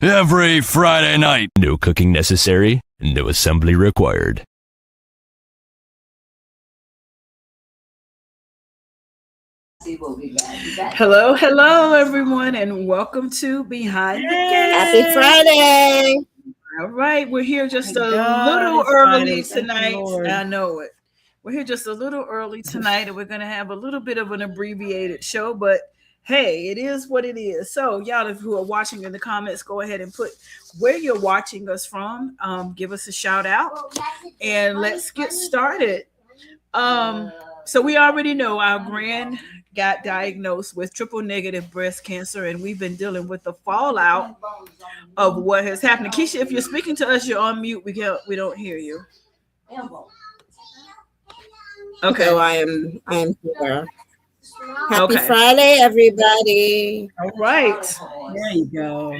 Every Friday night. No cooking necessary, no assembly required. Hello, everyone, and welcome to Behind the Game. Happy Friday. All right, we're here just a little early tonight. I know it. We're here just a little early tonight, and we're going to have a little bit of an abbreviated show, but hey, it is what it is. So y'all who are watching in the comments, go ahead and put where you're watching us from. Give us a shout out, and let's get started. So we already know our grand got diagnosed with triple negative breast cancer, and we've been dealing with the fallout of what has happened. Keisha, if you're speaking to us, you're on mute. We don't hear you. Okay. So I am here. Happy Friday, everybody. All right. There you go.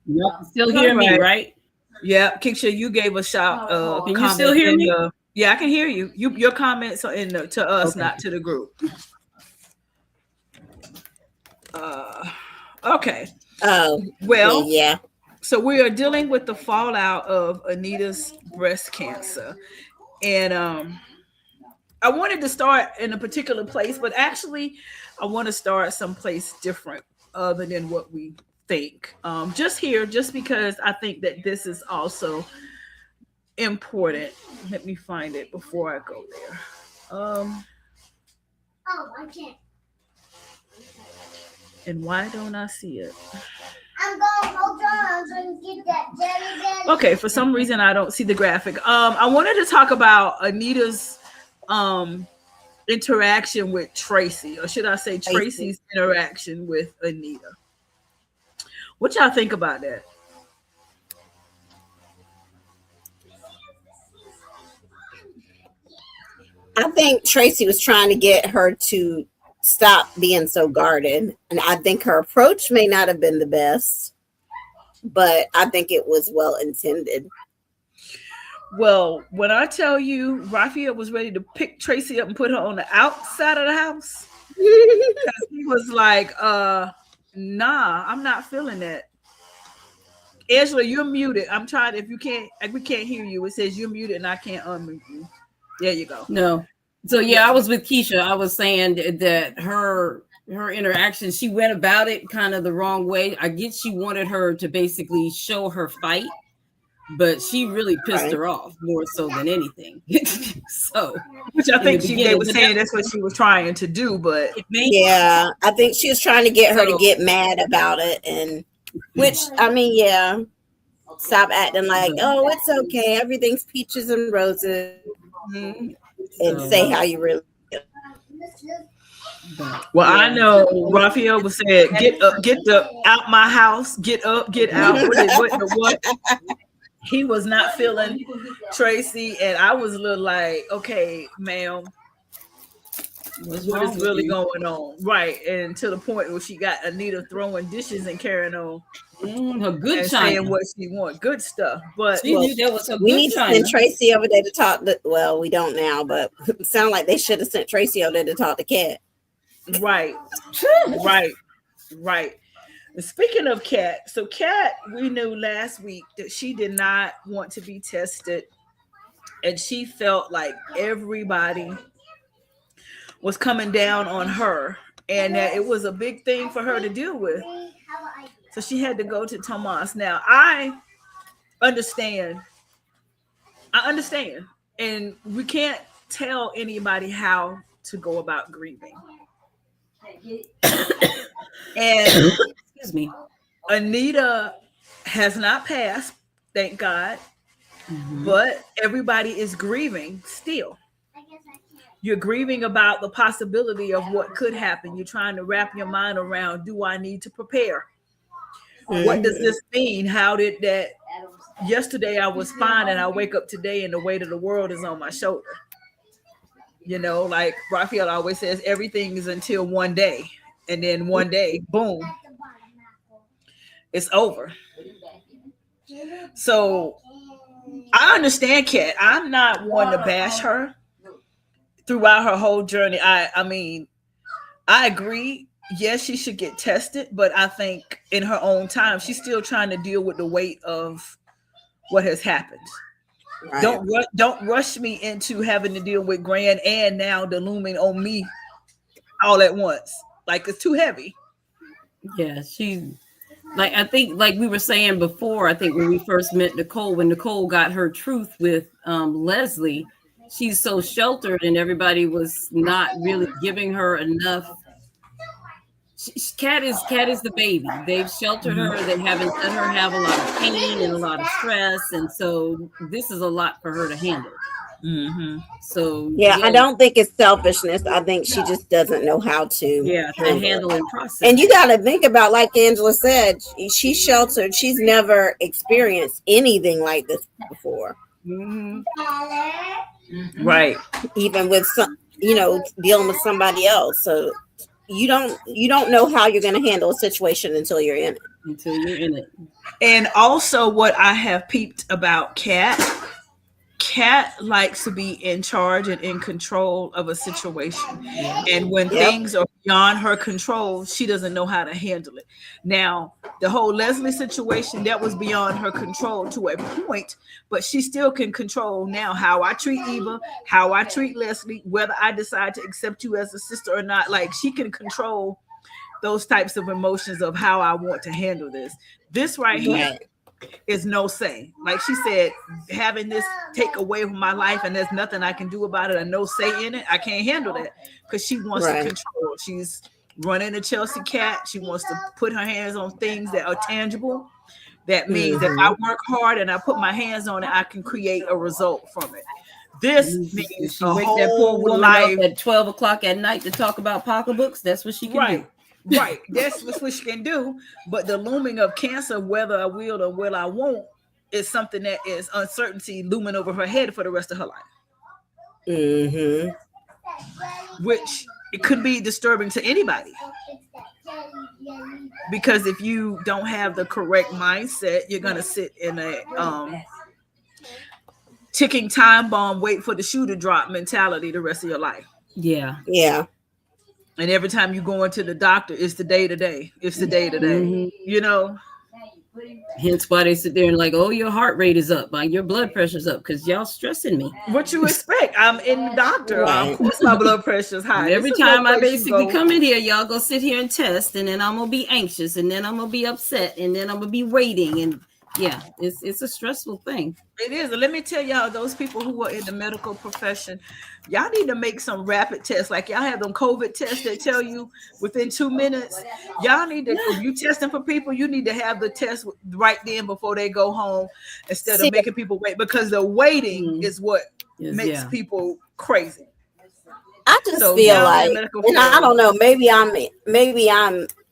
Yep. Still hear me, right? Yeah. Keisha, you gave a shout. Can you still hear me? Yeah, I can hear you. Your comments are to us, not to the group. Okay. Well, yeah. So we are dealing with the fallout of Anita's breast cancer. And I wanted to start in a particular place, but actually I want to start someplace different other than what we think. Just because I think that this is also important. Let me find it before I go there. I can't. And why don't I see it? Hold on, I'm going to get that jelly. Okay, for some reason I don't see the graphic. I wanted to talk about Anita's interaction with Tracy, or should I say Tracy's interaction with Anita. What y'all think about that? I think Tracy was trying to get her to stop being so guarded. And I think her approach may not have been the best, but I think it was well intended. Well, when I tell you Raphael was ready to pick Tracy up and put her on the outside of the house, because he was like, nah, I'm not feeling that. Angela, you're muted. I'm trying. If you can't, we can't hear you. It says you're muted, and I can't unmute you. There you go. No. So I was with Keisha. I was saying that her interaction, she went about it kind of the wrong way. I get she wanted her to basically show her fight, but she really pissed her off more so than anything. So, which I think they were saying that's what she was trying to do, but yeah, I think she was trying to get her to get mad about it, and which I mean, yeah, stop acting like, oh, it's okay, everything's peaches and roses, and say how you really feel. Well, I know Raphael was saying, get out my house, get up, get out. What? He was not feeling Tracy, and I was a little like, okay, ma'am, what is really going on? Right. And to the point where she got Anita throwing dishes and carrying on her good and China. saying what she want, good stuff. But we need to send Tracy over there to talk to, well, we don't now, but it sound like they should have sent Tracy over there to talk to Kat. Right. Speaking of Kat, so Kat, we knew last week that she did not want to be tested, and she felt like everybody was coming down on her, and that it was a big thing for her to deal with. So she had to go to Tomas. Now, I understand, and we can't tell anybody how to go about grieving. And excuse me, Anita has not passed, thank God, but everybody is grieving still. You're grieving about the possibility of what could happen. You're trying to wrap your mind around, do I need to prepare? What does this mean? How did that? Yesterday I was fine, and I wake up today and the weight of the world is on my shoulder. You know, like Raphael always says, everything is until one day, and then one day, boom, it's over. So I understand Kat. I'm not one to bash her throughout her whole journey. I mean, I agree. Yes, she should get tested, but I think in her own time, she's still trying to deal with the weight of what has happened. Right. Don't rush me into having to deal with Grand and now the looming on me all at once. Like, it's too heavy. Yeah, she, like, I think, like we were saying before, I think when we first met Nicole, when Nicole got her truth with Leslie, she's so sheltered and everybody was not really giving her enough. Kat is the baby. They've sheltered her. They haven't let her have a lot of pain and a lot of stress, and so this is a lot for her to handle. So yeah, I don't think it's selfishness. I think she just doesn't know how to handle and process. And you got to think about, like Angela said, she's sheltered. She's never experienced anything like this before. Right. Even with some, dealing with somebody else. So you don't know how you're going to handle a situation until you're in it. And also what I have peeped about Kat likes to be in charge and in control of a situation. And when things are beyond her control, she doesn't know how to handle it. Now, the whole Leslie situation, that was beyond her control to a point, but she still can control now how I treat Eva, how I treat Leslie, whether I decide to accept you as a sister or not. Like, she can control those types of emotions of how I want to handle this. This right here is no say. Like she said, having this take away from my life and there's nothing I can do about it, and no say in it, I can't handle that because she wants to control. She's running the Chelsea Cat. She wants to put her hands on things that are tangible. That means if I work hard and I put my hands on it, I can create a result from it. This means she wake that poor woman up at 12 o'clock at night to talk about pocketbooks. That's what she can do. Right, that's what she can do. But the looming of cancer, whether I will or will I won't, is something that is uncertainty looming over her head for the rest of her life. Which it could be disturbing to anybody. Because if you don't have the correct mindset, you're gonna sit in a ticking time bomb, wait for the shoe to drop mentality the rest of your life. Yeah. And every time you go into the doctor, it's the day to day. It's the day to day. Hence why they sit there and like, oh, your heart rate is up, your blood pressure's up, because y'all stressing me. What you expect? I'm in the doctor. Right. Of course my blood pressure's high. And every time I basically come in here, y'all go sit here and test, and then I'm gonna be anxious, and then I'm gonna be upset, and then I'm gonna be waiting, and yeah, it's a stressful thing. It is. And let me tell y'all, those people who are in the medical profession, y'all need to make some rapid tests. Like y'all have them COVID tests that tell you within 2 minutes. Y'all need to, if you testing for people, you need to have the test right then before they go home instead of making people wait, because the waiting is what makes people crazy. I just feel like, and I don't know, maybe I'm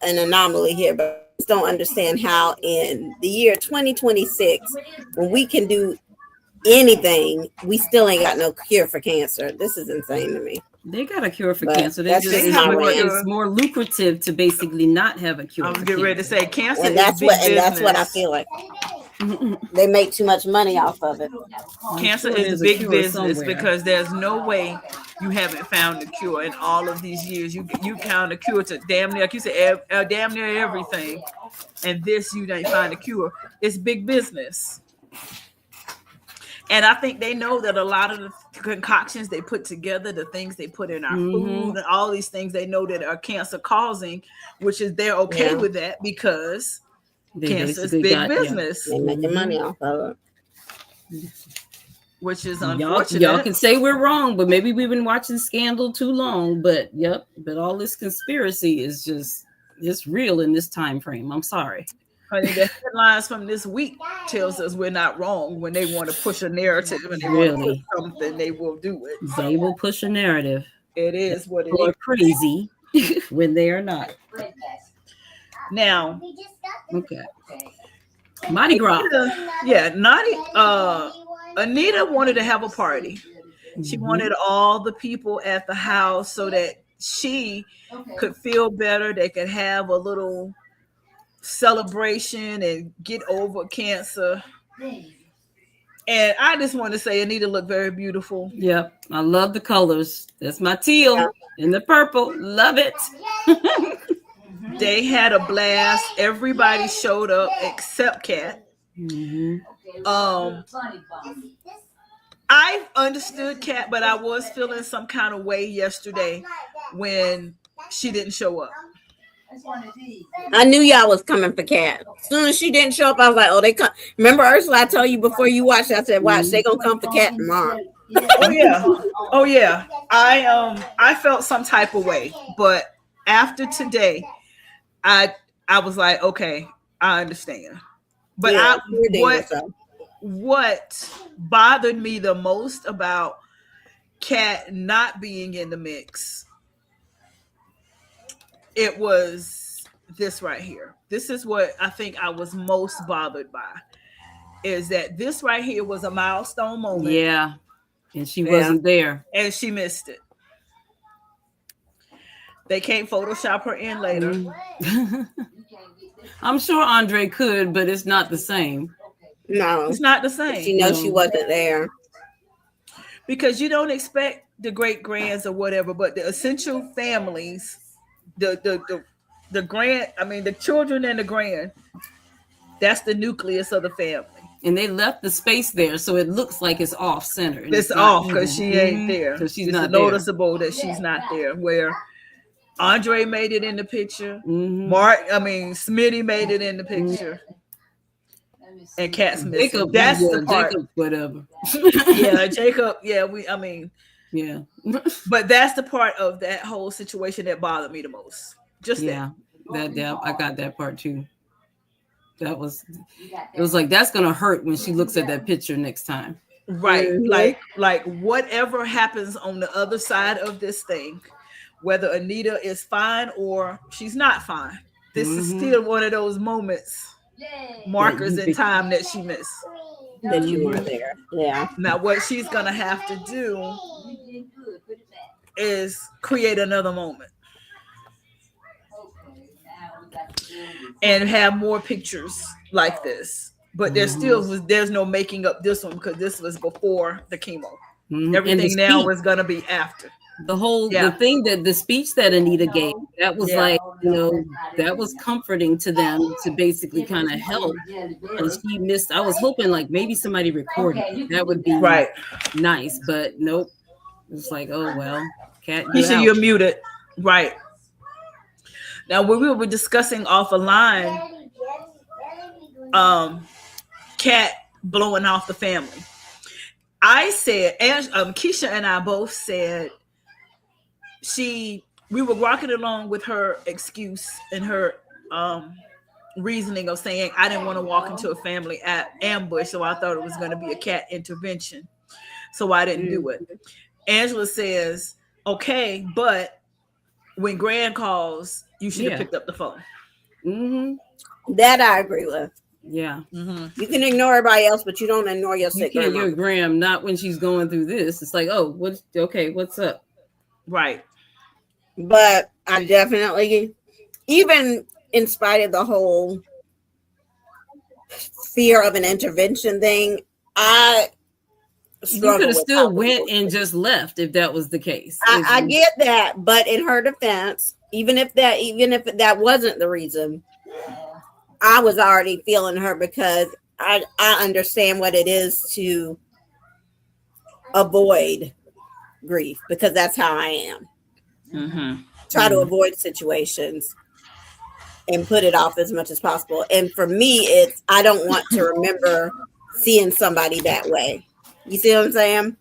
an anomaly here, but I just don't understand how in the year 2026, when we can do anything, we still ain't got no cure for cancer. This is insane to me. They got a cure for cancer. It's more lucrative to basically not have a cure. I was getting ready to say cancer, and that's what I feel like. They make too much money off of it. Cancer is big business because there's no way you haven't found a cure in all of these years. You found a cure to damn near, like you said, damn near everything, and this you didn't find a cure. It's big business, and I think they know that a lot of the concoctions they put together, the things they put in our food, and all these things they know that are cancer causing, which is they're okay with that because cancer is big business. They're making money off of it. Which is unfortunate. Y'all can say we're wrong, but maybe we've been watching Scandal too long. But but all this conspiracy is just, it's real in this time frame. I'm sorry. Honey, the headlines from this week tells us we're not wrong. When they want to push a narrative and they want to push something, they will do it. They will push a narrative. It is what it is. People are crazy when they are not. Now, okay. Mardi Gras. Anita wanted to have a party. She wanted all the people at the house so that she could feel better. They could have a little celebration and get over cancer. And I just want to say Anita looked very beautiful. Yep. I love the colors. That's my teal and the purple. Love it. They had a blast. Everybody showed up except Kat. I understood Kat, but I was feeling some kind of way yesterday when she didn't show up. I knew y'all was coming for Kat. As soon as she didn't show up, I was like, oh, they come. Remember, Ursula, I told you before you watched, I said, watch, they gonna come for Kat tomorrow. Oh yeah. I felt some type of way, but after today, I was like, okay, I understand. But what bothered me the most about Kat not being in the mix, it was this right here. This is what I think I was most bothered by, is that this right here was a milestone moment. Yeah, and she wasn't there. And she missed it. They can't Photoshop her in later. I'm sure Andre could, but it's not the same. No, it's not the same. She knows she wasn't there. Because you don't expect the great grands or whatever, but the essential families, the grand, I mean the children and the grand, that's the nucleus of the family. And they left the space there, so it looks like it's off center. It's off because she ain't there. Because she's not noticeable that she's not there. Where Andre made it in the picture. Smitty made it in the picture. And Kat's missing. Jacob, that's the part. Jacob, whatever. Jacob. Yeah, but that's the part of that whole situation that bothered me the most. I got that part too. It was like, that's gonna hurt when she looks at that picture next time. Right. Like whatever happens on the other side of this thing, whether Anita is fine or she's not fine, this is still one of those moments, markers in time that she missed. That you weren't there. Yeah. Now what she's gonna have to do is create another moment and have more pictures like this. But there's no making up this one because this was before the chemo. Everything now is gonna be after. the thing that the speech that Anita gave, that was like, that was comforting to them to basically kind of help. And she missed. I was hoping like maybe somebody recorded it. That would be nice, but nope. It was like, oh well, Kat, you're muted. Right. Now when we were discussing off a line, Kat blowing off the family. I said, and Keisha and I both said we were walking along with her excuse and her reasoning of saying I didn't want to walk into a family ambush, so I thought it was going to be a Kat intervention, so I didn't do it. Angela says, okay, but when Gran calls, you should have picked up the phone. That I agree with. Yeah. You can ignore everybody else, but you don't ignore your sick grandma. Your Graham, not when she's going through this. It's like, oh, what's up? Right. But I definitely, even in spite of the whole fear of an intervention thing, you could have still went and just left if that was the case. I get that, but in her defense, even if that wasn't the reason, I was already feeling her because I understand what it is to avoid grief because that's how I am. Try to avoid situations and put it off as much as possible. And for me, I don't want to remember seeing somebody that way. You see what I'm saying?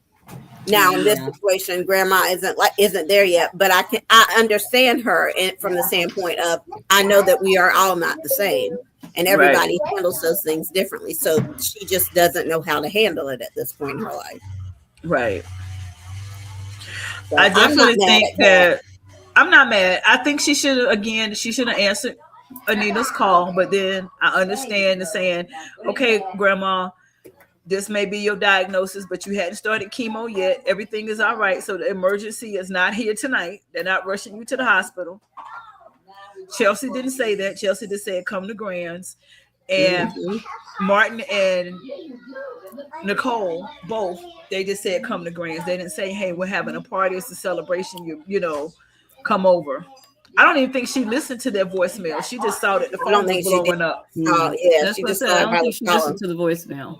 Now in this situation, grandma isn't there yet, but I understand her from the standpoint of I know that we are all not the same, and everybody handles those things differently. So she just doesn't know how to handle it at this point in her life. Right. So I definitely think that I'm not mad. I think she should have answered Anita's call, but then I understand the saying, okay, grandma, this may be your diagnosis, but you hadn't started chemo yet. Everything is all right. So the emergency is not here tonight. They're not rushing you to the hospital. Chelsea didn't say that. Chelsea just said, come to Grand's. And Martin and Nicole, both, they just said, come to Grand's. They didn't say, hey, we're having a party. It's a celebration. You come over. I don't even think she listened to their voicemail. She just saw that the phone was blowing up. Oh, yeah. That's what I said. I don't think she listened to the voicemail.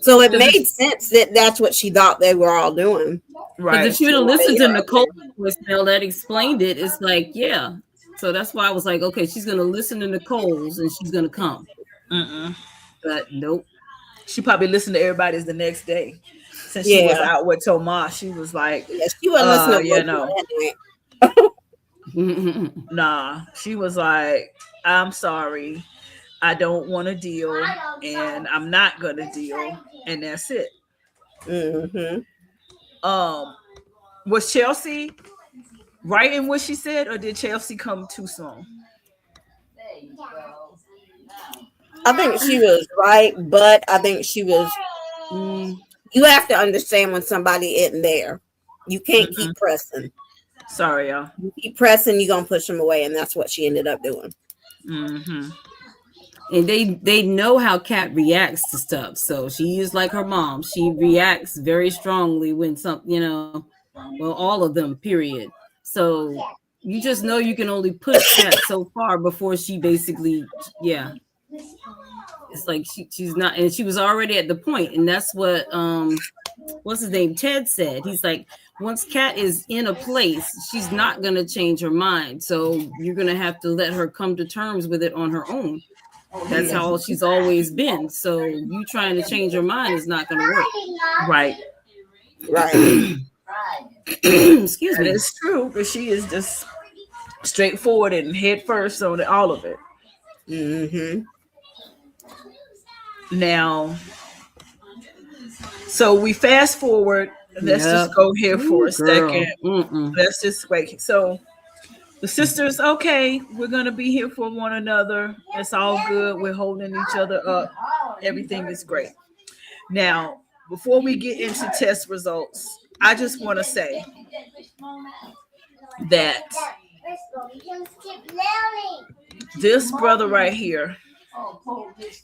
So it made sense that that's what she thought they were all doing. Right. If she would have listened to Nicole's voicemail that explained it, it's like, yeah. So that's why I was like, okay, she's going to listen to Nicole's and she's going to come. But nope. She probably listened to everybody's the next day. Since she was out with Tomas, she was like, she wasn't listening to Nah, she was like, I'm sorry. I don't want to deal, and I'm not gonna deal, and that's it. Was Chelsea right in what she said, or did Chelsea come too soon? I think she was right, but I think she was. You have to understand when somebody isn't there. You can't keep pressing. Sorry, y'all. You keep pressing, you're gonna push them away, and that's what she ended up doing. And they know how Kat reacts to stuff. So she is like her mom. She reacts very strongly when all of them, period. So you just know you can only push Kat so far before she basically, It's like she's not, and she was already at the point, and that's what what's his name? Ted said. He's like, once Kat is in a place, she's not gonna change her mind. So you're gonna have to let her come to terms with it on her own. That's how she's always been. So you trying to change her mind is not going to work. Right. Excuse me. It's true, but she is just straightforward and head first on all of it. Now, so we fast forward. Let's just go here for a second. Let's just wait. So the sisters, okay, we're going to be here for one another. It's all good. We're holding each other up. Everything is great. Now, before we get into test results, I just want to say that this brother right here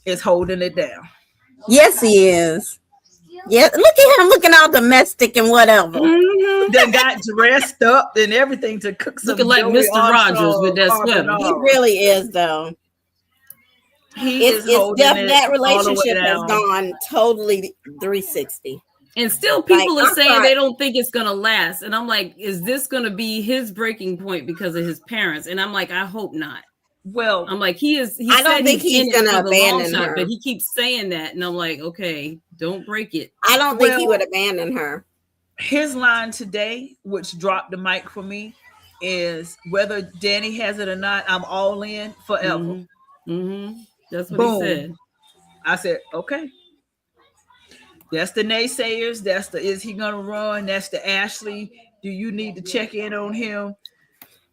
is holding it down. Yes, he is. Yeah, look at him looking all domestic and whatever. Mm-hmm. They got dressed up and everything to cook some looking like Joey Mr. Rogers with that sweater. He really is, though. It's that relationship has gone totally 360. And still people are saying they don't think it's gonna last. And I'm like, is this gonna be his breaking point because of his parents? And I'm like, I hope not. Well, I'm like, I don't think he's gonna abandon her, but he keeps saying that, and I'm like, okay, don't break it. I don't think he would abandon her. His line today, which dropped the mic for me, is whether Danny has it or not, I'm all in forever. Mm-hmm. Mm-hmm. That's what he said. I said, okay. That's the naysayers. That's the is he gonna run? That's the Ashley. Do you need to check in on him?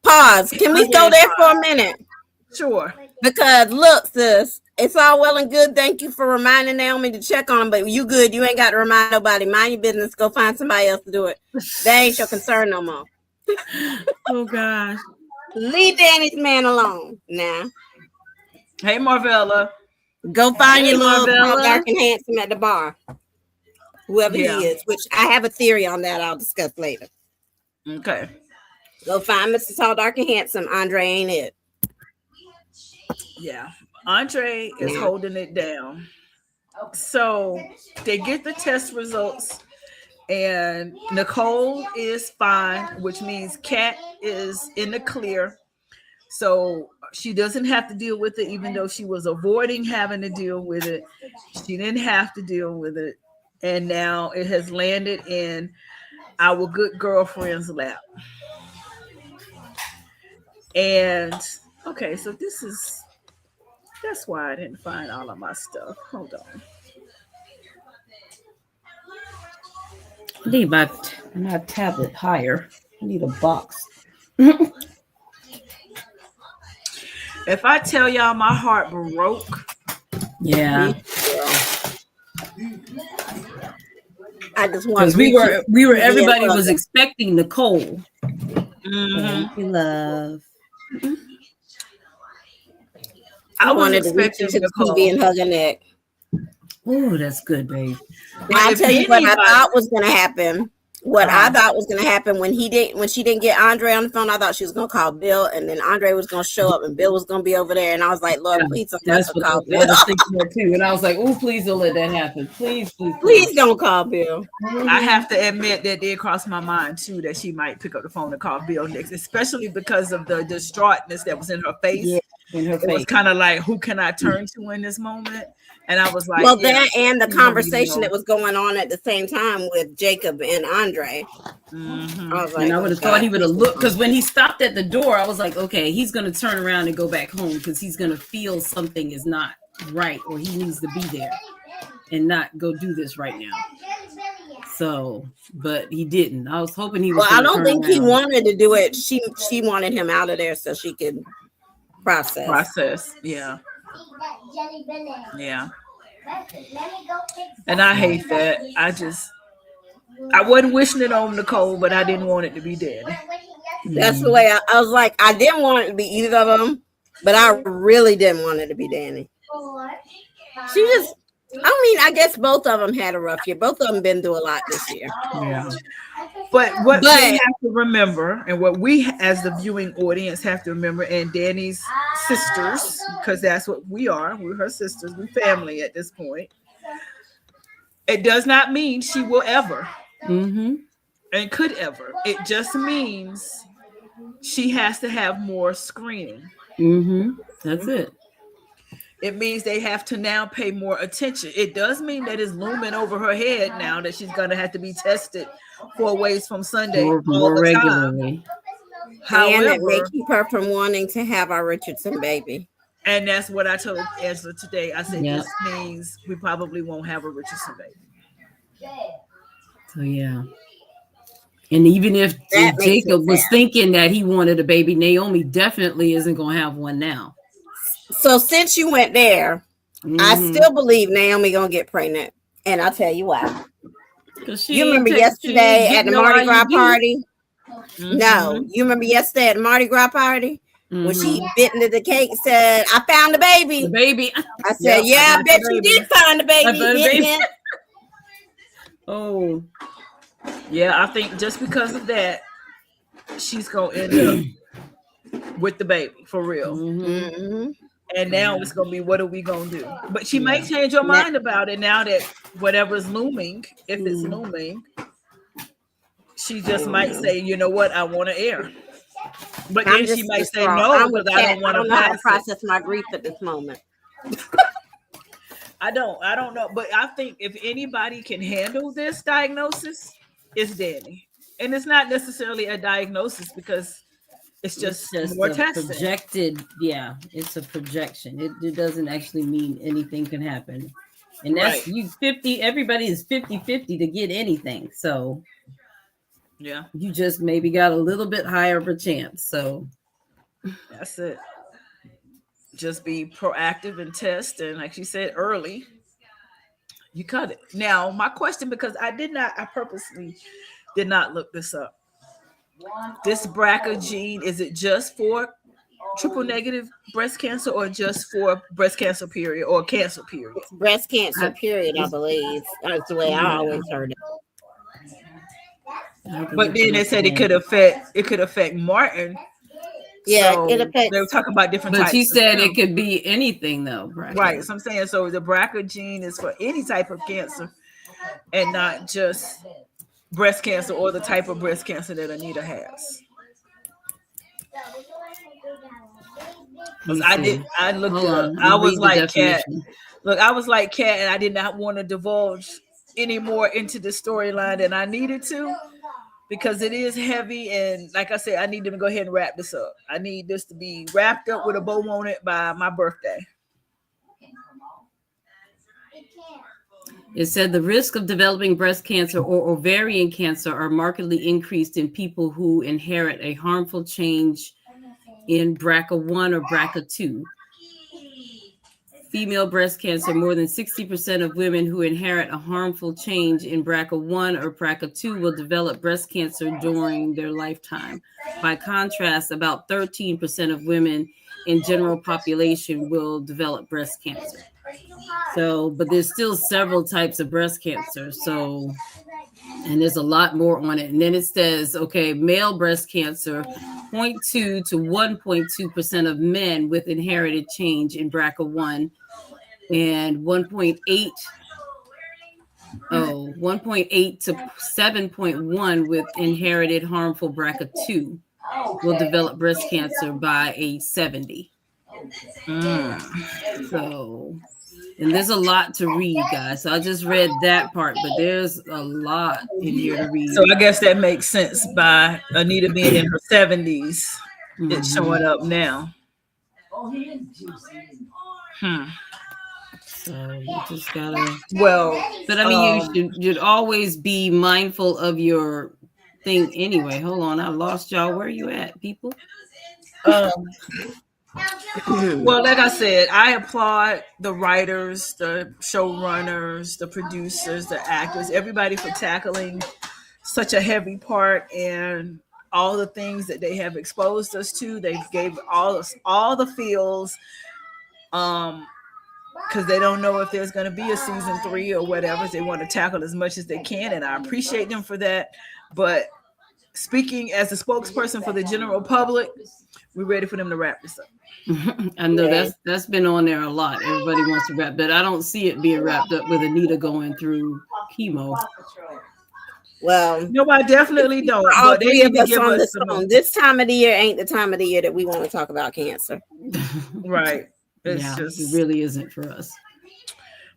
Pause. Can we go there for a minute? Sure. Because look, sis, it's all well and good. Thank you for reminding Naomi to check on him, but you good. You ain't got to remind nobody. Mind your business. Go find somebody else to do it. That ain't your concern no more. Oh gosh. Leave Danny's man alone now. Hey, Marvella. Go find your little dark and handsome at the bar. Whoever he is, which I have a theory on that I'll discuss later. Okay. Go find Mr. Tall, Dark, and Handsome. Andre ain't it. Yeah. Andre is holding it down. So they get the test results, and Nicole is fine, which means Kat is in the clear. So she doesn't have to deal with it, even though she was avoiding having to deal with it. She didn't have to deal with it. And now it has landed in our good girlfriend's lap. And okay, so that's why I didn't find all of my stuff. Hold on. I need my tablet higher. I need a box. If I tell y'all my heart broke. Yeah. I just want we were everybody was expecting Nicole. Mm-hmm. Love. I wanted to reach into the TV and hug her neck. Oh, that's good, babe. I'll tell you what I thought was going to happen. I thought was going to happen when she didn't get Andre on the phone, I thought she was going to call Bill, and then Andre was going to show up, and Bill was going to be over there, and I was like, Lord, please don't call Bill. I was thinking that too, and I was like, oh, please don't let that happen. Please don't call Bill. I have to admit that did cross my mind too, that she might pick up the phone and call Bill next, especially because of the distraughtness that was in her face. Yeah, it was kind of like, who can I turn to in this moment? And I was like, well, that and the conversation that was going on at the same time with Jacob and Andre. Mm-hmm. I was like, and I would have thought he would have looked, because when he stopped at the door, I was like, okay, he's going to turn around and go back home because he's going to feel something is not right, or he needs to be there and not go do this right now. So, but he didn't. I was hoping he was. Well, I don't think he wanted to do it. She wanted him out of there so she could process. Yeah. And I hate that. I wasn't wishing it on Nicole, but I didn't want it to be dead. That's the way I was like, I didn't want it to be either of them, but I really didn't want it to be Danny. I guess both of them had a rough year. Both of them been through a lot this year. Yeah. But what we have to remember, and what we as the viewing audience have to remember, and Danny's sisters, because that's what we are. We're her sisters. We're family at this point. It does not mean she will ever and could ever. It just means she has to have more screening. That's it. It means they have to now pay more attention. It does mean that it's looming over her head now that she's going to have to be tested 4 ways from Sunday more regularly. However, and it may keep her from wanting to have our Richardson baby. And that's what I told Angela today. I said, this means we probably won't have a Richardson baby. So, yeah. And even if Jacob was thinking that he wanted a baby, Naomi definitely isn't going to have one now. So since you went there, I still believe Naomi going to get pregnant. And I'll tell you why. You remember yesterday at the Mardi Gras party? No. You remember yesterday at the Mardi Gras party? When she bit into the cake and said, I found the baby. The baby. I said, I bet you did find the baby. Oh, Yeah, I think just because of that, she's gonna end up with the baby for real. Mm-hmm. And now it's gonna be, what are we gonna do? But she Yeah. may change her Now- mind about it now that whatever's looming, if it's looming, she just might say, you know what, I want to air. But then she might say no I'm because with I Kat. don't want to know how to pass it. process my grief at this moment. I don't know. But I think if anybody can handle this diagnosis, it's Danny. And it's not necessarily a diagnosis because it's just more a testing. projected. Yeah, it's a projection. It doesn't actually mean anything can happen. And that's Right. you 50. Everybody is 50-50 to get anything. So Yeah, you just maybe got a little bit higher of a chance. So that's it. Just be proactive and test. And like she said, early, you cut it. Now, my question, because I purposely did not look this up. This BRCA gene, is it just for triple negative breast cancer or just for breast cancer period or cancer period? It's breast cancer period, I believe. That's the way I always heard it. But then they said it could affect Martin. Yeah, so it affects. They were talking about different types. But she said it could be anything though, right? So I'm saying, so the BRCA gene is for any type of cancer and not just breast cancer or the type of breast cancer that Anita has. I looked it up. I was like Kat. Look, I was like Kat, and I did not want to divulge any more into the storyline than I needed to, because it is heavy. And like I said, I need them to go ahead and wrap this up. I need this to be wrapped up with a bow on it by my birthday. It said the risk of developing breast cancer or ovarian cancer are markedly increased in people who inherit a harmful change in BRCA1 or BRCA2. Female breast cancer, more than 60% of women who inherit a harmful change in BRCA1 or BRCA2 will develop breast cancer during their lifetime. By contrast, about 13% of women in general population will develop breast cancer. So, but there's still several types of breast cancer. So, and there's a lot more on it. And then it says, okay, male breast cancer, 0.2 to 1.2% of men with inherited change in BRCA1 and 1.8 to 7.1 with inherited harmful BRCA2 will develop breast cancer by age 70. So, and there's a lot to read, guys. So I just read that part, but there's a lot in here to read. So I guess that makes sense by Anita being in her 70s. It's showing up now. So you just gotta. Well, but I mean, you'd always be mindful of your thing anyway. Hold on, I lost y'all. Where are you at, people? Well, like I said, I applaud the writers, the showrunners, the producers, the actors, everybody for tackling such a heavy part and all the things that they have exposed us to. They gave all the feels, because they don't know if there's going to be a season 3 or whatever. They want to tackle as much as they can, and I appreciate them for that. But speaking as a spokesperson for the general public, we're ready for them to wrap this up. I know that's been on there a lot. Everybody wants to wrap, but I don't see it being wrapped up with Anita going through chemo. Well, no, I definitely don't. All three of us on this phone. This time of the year ain't the time of the year that we want to talk about cancer. Right. It really isn't for us.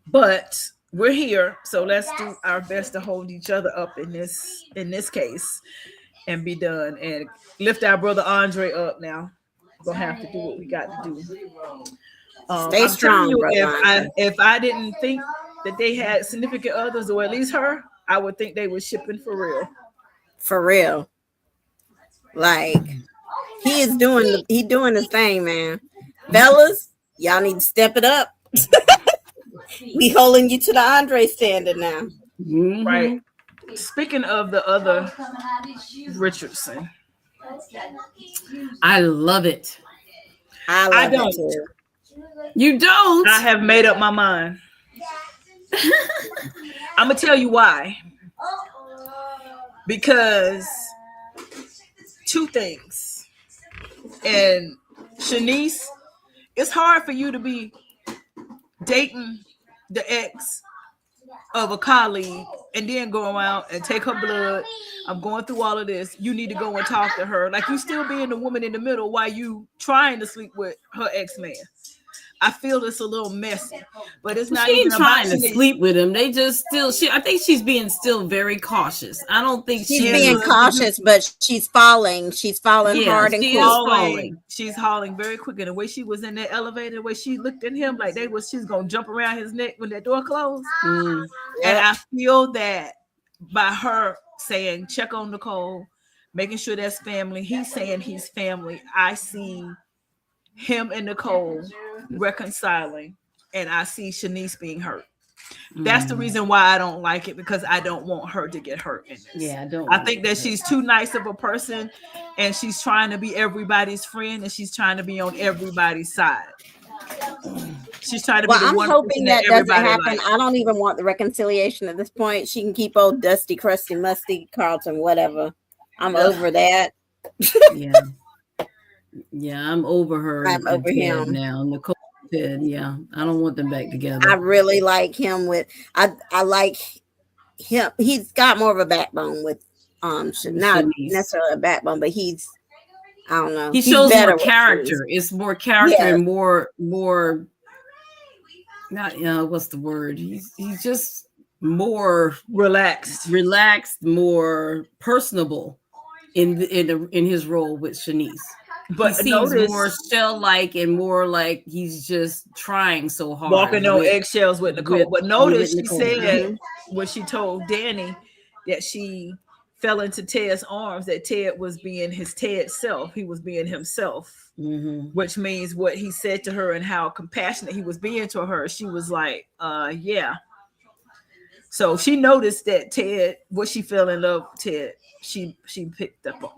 But we're here, so let's do our best to hold each other up in this case and be done and lift our brother Andre up now. We're gonna have to do what we got to do. Stay strong, if I didn't think that they had significant others, or at least her, I would think they were shipping for real. For real. Like he doing his thing, man. Fellas, y'all need to step it up. We holding you to the Andre standard now. Right. Speaking of the other Richardson, I love it. I don't. It too. You don't? I have made up my mind. I'm gonna tell you why. because two things. And Shanice, it's hard for you to be dating the ex of a colleague and then go around and take her blood. I'm going through all of this. You need to go and talk to her. Like you still being the woman in the middle while you trying to sleep with her ex-man. I feel it's a little messy, but it's not even trying to sleep with him. They just still. I think she's being still very cautious. I don't think she's being cautious, but she's falling. She's falling hard and quick. She's hauling very quick. And the way she was in that elevator, the way she looked at him, like she's gonna jump around his neck when that door closed. And I feel that by her saying, "Check on Nicole," making sure that's family. He's saying he's family. I see him and Nicole reconciling, and I see Shanice being hurt. That's the reason why I don't like it, because I don't want her to get hurt in this. Yeah, I think that she's too nice of a person, and she's trying to be everybody's friend, and she's trying to be on everybody's side. She's trying to be the one. I'm hoping that doesn't happen. I don't even want the reconciliation at this point. She can keep old dusty, crusty, musty Carlton, whatever. I'm over that. Yeah, I'm over her. I'm over him now. Nicole said, "Yeah, I don't want them back together." I really like him with. I like him. He's got more of a backbone with not necessarily a backbone, but I don't know. He shows more character. It's more character and more. Not what's the word? He's just more relaxed, more personable in his role with Shanice. But he seems more shell-like and more like he's just trying so hard, walking on eggshells with Nicole. But notice she said when she told Danny that she fell into Ted's arms, that Ted was being his Ted self. He was being himself, which means what he said to her and how compassionate he was being to her. She was like, yeah. So she noticed that Ted, what she fell in love with Ted, she picked up on.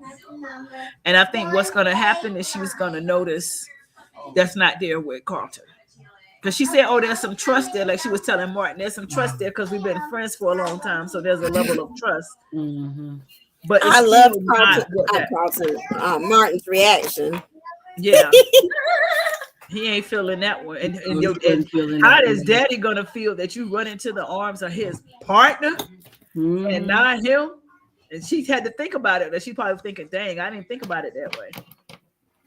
And I think what's going to happen is she was going to notice that's not there with Carlton. Because she said, oh, there's some trust there. Like she was telling Martin, there's some trust there because we've been friends for a long time. So there's a level of trust. But I love Martin's reaction. Yeah. He ain't feeling that one. And how is Daddy going to feel that you run into the arms of his partner and not him? And she had to think about it. That she probably was thinking, dang, I didn't think about it that way.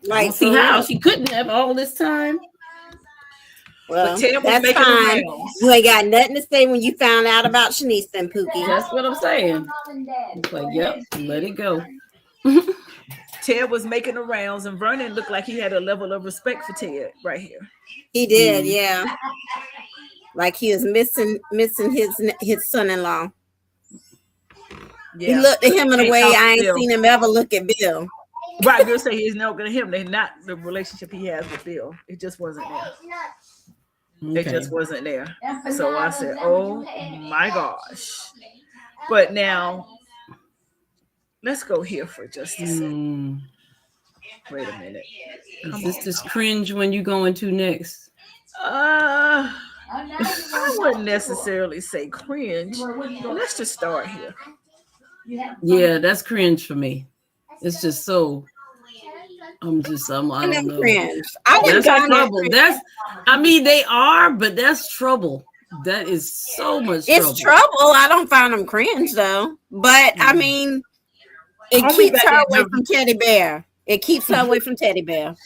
Like, see how she couldn't have all this time. Well, that's fine. You ain't got nothing to say when you found out about Shanice and Pookie. That's what I'm saying. It's like, yep, let it go. Ted was making the rounds, and Vernon looked like he had a level of respect for Ted right here. He did, yeah. Like he was missing his son-in-law. Yeah. He looked at him in a way I ain't seen him ever look at Bill. Right, Bill say he's not gonna him. They're not the relationship he has with Bill. It just wasn't there. Okay. It just wasn't there. So I said, oh my gosh. But now let's go here for just a second. Wait a minute. Is this cringe when you going to next? I wouldn't necessarily say cringe. Let's just start here. Yeah, that's cringe for me. It's just so. I don't know. Cringe. That's trouble. They are, but that's trouble. That is so much trouble. It's trouble. I don't find them cringe though. But I mean, it keeps her away from Teddy Bear. It keeps her away from Teddy Bear.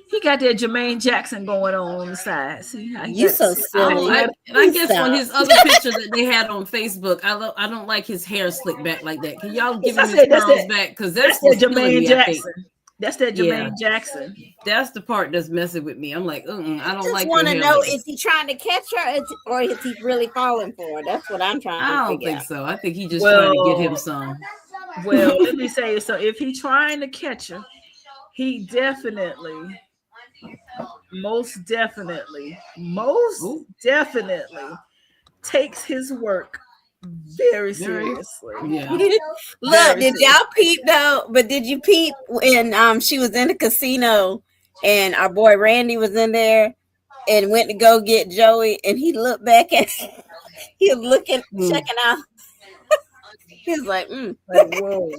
He got that Jermaine Jackson going on the side. See how you so silly. I guess on his other picture that they had on Facebook, I don't like his hair slicked back like that. Can y'all give him his curls back? Because that's that Jermaine Jackson. That's that Jermaine Jackson. That's the part that's messing with me. I'm like, I don't like. I just want to know, is he trying to catch her, or is he really falling for her? That's what I'm trying to figure out. I don't think so. I think he just trying to get him some. Well, let me say so. If he's trying to catch her, he definitely, most definitely takes his work very seriously. Yeah. Look, did y'all peep though? But did you peep when she was in the casino and our boy Randy was in there and went to go get Joey, and he looked back at he was looking, checking out. He's like, Like, whoa.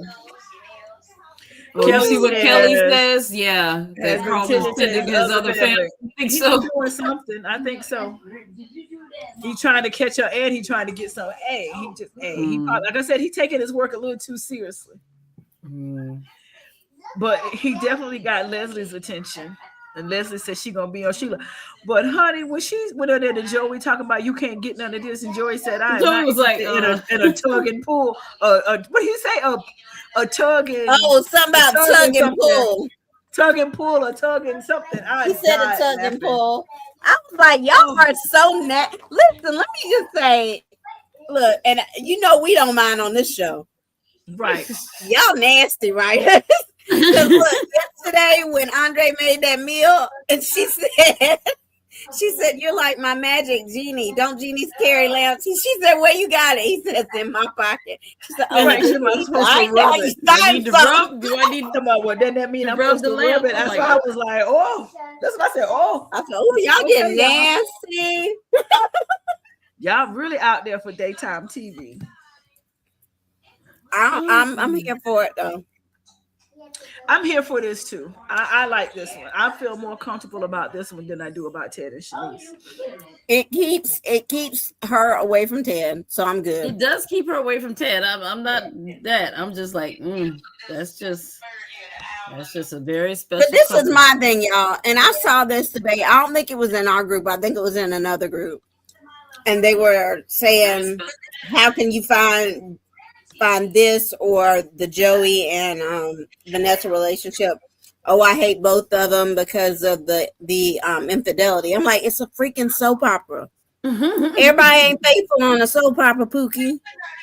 Well, you see what Kelly says? Yeah, that Has Carlton's tending his other family. I think He's so. doing something. I think so. He's trying to catch her, and he's trying to get some. Hey, he just, he probably, like I said, he's taking his work a little too seriously. But he definitely got Leslie's attention. And Leslie said she gonna be on Sheila. But honey, when she went in there to Joey talking about you can't get none of this, and Joey said Joey was like in a tug and pull. What did he say? A tug and something about tug and pull. Tug and pull or tug and something. He said a tug and pull. I was like, y'all are so nasty. Listen, let me just say, look, and you know we don't mind on this show. Right. Y'all nasty, right? Because look, yesterday when Andre made that meal, and she said, you're like my magic genie. Don't genies carry lamps? She said, where you got it? He said, it's in my pocket. She said, oh, right. I need to rub. Do I need to rub? What doesn't that mean? I'm supposed to rub it. That's why I was like, oh, that's what I said. Oh, y'all get nasty. Y'all really out there for daytime TV. I'm here for it though. I'm here for this too. I like this one. I feel more comfortable about this one than I do about Ted and Shanice. It keeps her away from Ted, so I'm good. It does keep her away from Ted. I'm not that. I'm just like, that's just a very special. But this was my thing, y'all, and I saw this debate. I don't think it was in our group. I think it was in another group, and they were saying, "How can you find this or the Joey and Vanessa relationship? Oh, I hate both of them because of the infidelity." I'm like, it's a freaking soap opera. Everybody ain't faithful on a soap opera, Pookie.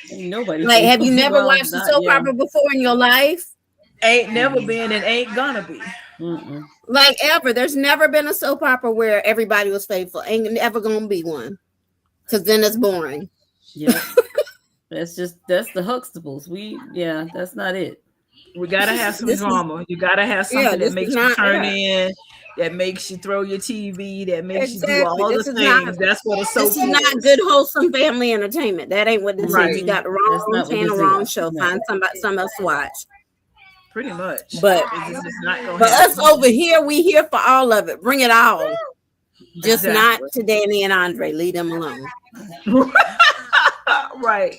Ain't nobody. Like, have you never watched a soap opera before in your life? Ain't never been and ain't gonna be. Like ever. There's never been a soap opera where everybody was faithful. Ain't never gonna be one. Because then it's boring. Yeah. That's the Huxtables. That's not it. We gotta have some drama. You gotta have something that makes you turn in, that makes you throw your TV, that makes you do all the things. That's what a soap is. This is not good, wholesome family entertainment. That ain't what this is. You got the wrong channel, wrong show. Find something else to watch. Pretty much. But us over here, we here for all of it. Bring it all. Just not to Danny and Andre. Leave them alone. Right.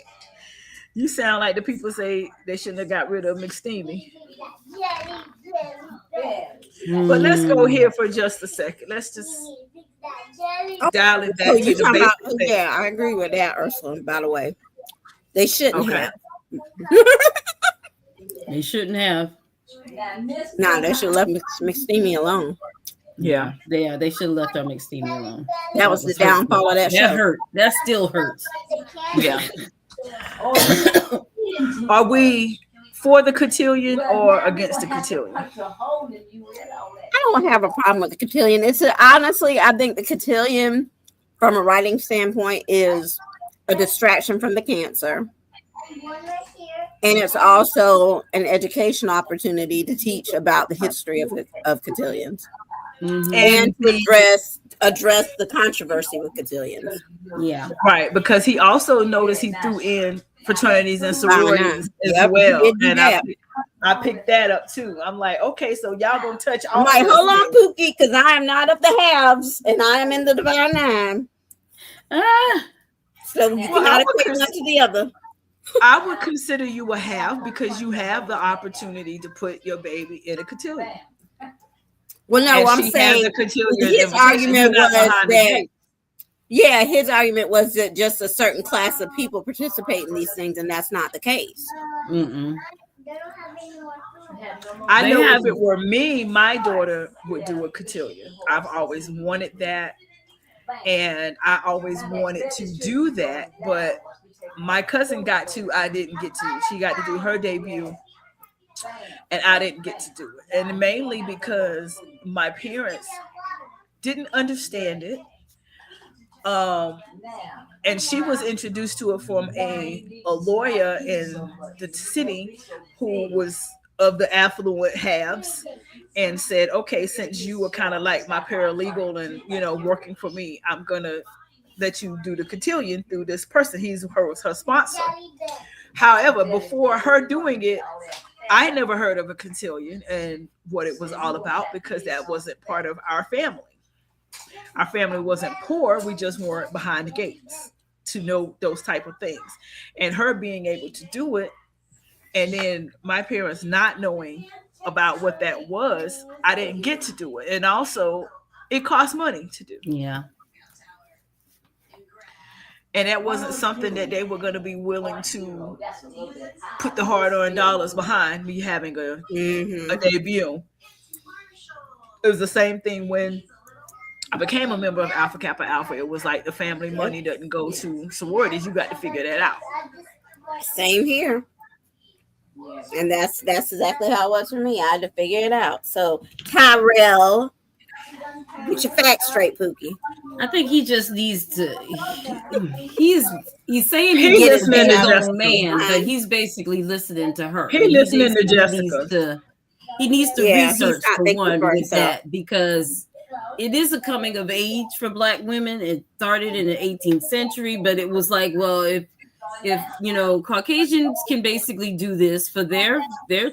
You sound like the people say they shouldn't have got rid of McSteamy. But let's go here for just a second. Let's just dial it back to the basics. Yeah, I agree with that, Ursula, by the way. They shouldn't have. They shouldn't have. No, they should have left McSteamy alone. Yeah. They should have left our McSteamy alone. That was the downfall of that show. That hurt. That still hurts. Yeah. Are we for the cotillion or against the cotillion? I don't have a problem with the cotillion. Honestly, I think the cotillion, from a writing standpoint, is a distraction from the cancer. And it's also an education opportunity to teach about the history of cotillions. And to address the controversy with cotillions. Yeah. Right, because he also noticed he threw in fraternities and sororities as well. And I picked that up too. I'm like, okay, so y'all gonna touch all. I'm like, hold on, Pookie, because I am not of the halves and I am in the divine nine. So you cannot equate one to the other. I would consider you a half because you have the opportunity to put your baby in a cotillion. Well, no, I'm saying his argument was that, his argument was that just a certain class of people participate in these things, and that's not the case. I know if it were me, my daughter would do a cotillion. I've always wanted that, and I always wanted to do that, but my cousin got to, I didn't get to. She got to do her debut, and I didn't get to do it. And mainly because my parents didn't understand it. And she was introduced to it from a lawyer in the city who was of the affluent halves and said, okay, since you were kind of like my paralegal and, working for me, I'm going to let you do the cotillion through this person. He was her sponsor. However, before her doing it, I never heard of a cotillion and what it was all about because that wasn't part of our family. Our family wasn't poor. We just weren't behind the gates to know those type of things. And her being able to do it, and then my parents not knowing about what that was, I didn't get to do it. And also, it cost money to do. Yeah. And that wasn't something that they were going to be willing to put the hard-earned dollars behind me having a debut. It was the same thing when I became a member of Alpha Kappa Alpha. It was like the family money doesn't go to sororities. You got to figure that out. Same here. And that's exactly how it was for me. I had to figure it out. So, Tyrell, get your facts straight, Pookie. I think he just needs to. He's saying he's listening to his own man, but he's basically listening to her. He's listening to Jessica. He needs to research for one with that because it is a coming of age for Black women. It started in the 18th century, but it was like, well, if you know, Caucasians can basically do this for their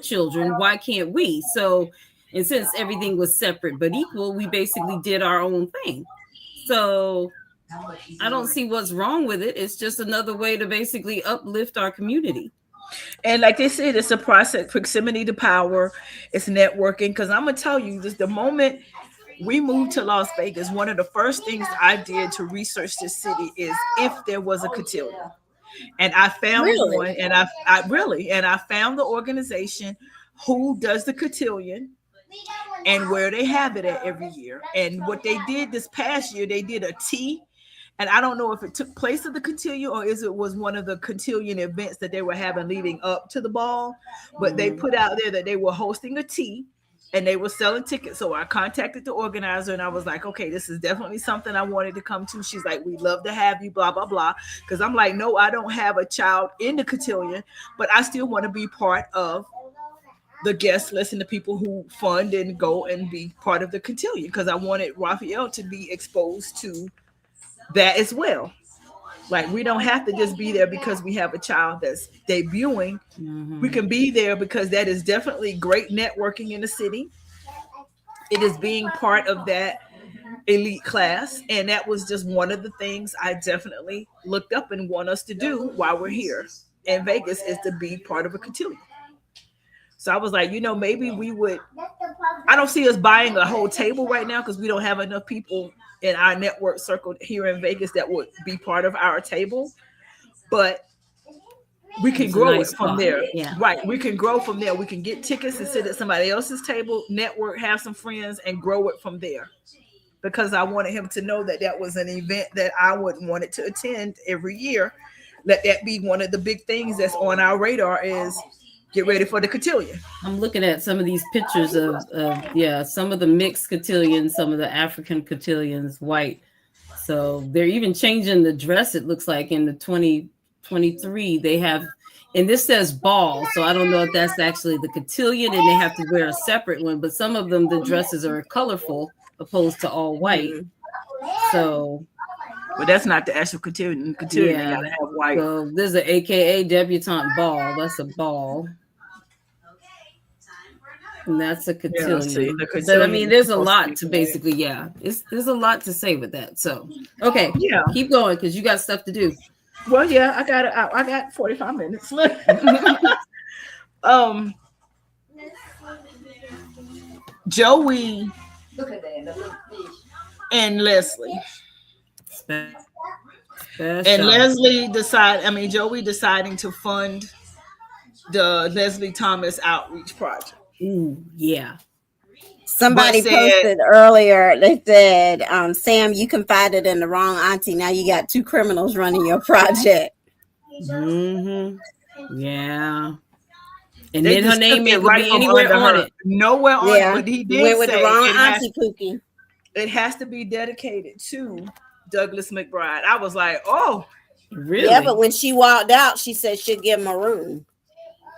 children, why can't we? So, and since everything was separate but equal, we basically did our own thing. So I don't see what's wrong with it. It's just another way to basically uplift our community. And like they said, it's a process, proximity to power, it's networking. Because I'm going to tell you this, the moment we moved to Las Vegas, one of the first things I did to research this city is if there was a cotillion. And I found one, and I found the organization who does the cotillion and where they have it at every year. And what they did this past year, they did a tea. And I don't know if it took place of the cotillion or if it was one of the cotillion events that they were having leading up to the ball. But they put out there that they were hosting a tea and they were selling tickets. So I contacted the organizer and I was like, okay, this is definitely something I wanted to come to. She's like, we'd love to have you, blah, blah, blah. Because I'm like, no, I don't have a child in the cotillion, but I still want to be part of the guest list and the people who fund and go and be part of the cotillion because I wanted Raphael to be exposed to that as well. Like, we don't have to just be there because we have a child that's debuting. We can be there because that is definitely great networking in the city. It is being part of that elite class. And that was just one of the things I definitely looked up and want us to do while we're here in Vegas is to be part of a cotillion. So I was like, you know, maybe we would, I don't see us buying a whole table right now because we don't have enough people in our network circle here in Vegas that would be part of our table. But we can grow it from there. Yeah. Right. We can grow from there. We can get tickets and sit at somebody else's table, network, have some friends, and grow it from there. Because I wanted him to know that that was an event that I would want it to attend every year. Let that be one of the big things that's on our radar is get ready for the cotillion. I'm looking at some of these pictures of some of the mixed cotillions, some of the African cotillions, white. So they're even changing the dress. It looks like in the 2023 they have, and this says ball. So I don't know if that's actually the cotillion and they have to wear a separate one. But some of them, the dresses are colorful opposed to all white. So. But that's not the actual cotillion. Cotillion, you gotta have white. So there's an AKA debutante ball. That's a ball. And that's a cotillion. But I mean, there's a lot to basically, there's a lot to say with that. So, okay, keep going because you got stuff to do. Well, I got 45 minutes left. Joey and Leslie. And Leslie Joey deciding to fund the Leslie Thomas Outreach Project. Ooh, yeah. Somebody posted earlier, they said, Sam, you confided in the wrong auntie. Now you got two criminals running your project. Yeah. And then her name ain't going to be anywhere on it. Nowhere on it. But he did went with the wrong auntie, Pookie. It has to be dedicated to Douglas McBride. I was like, oh. Really? Yeah, but when she walked out, she said she'd give him a room.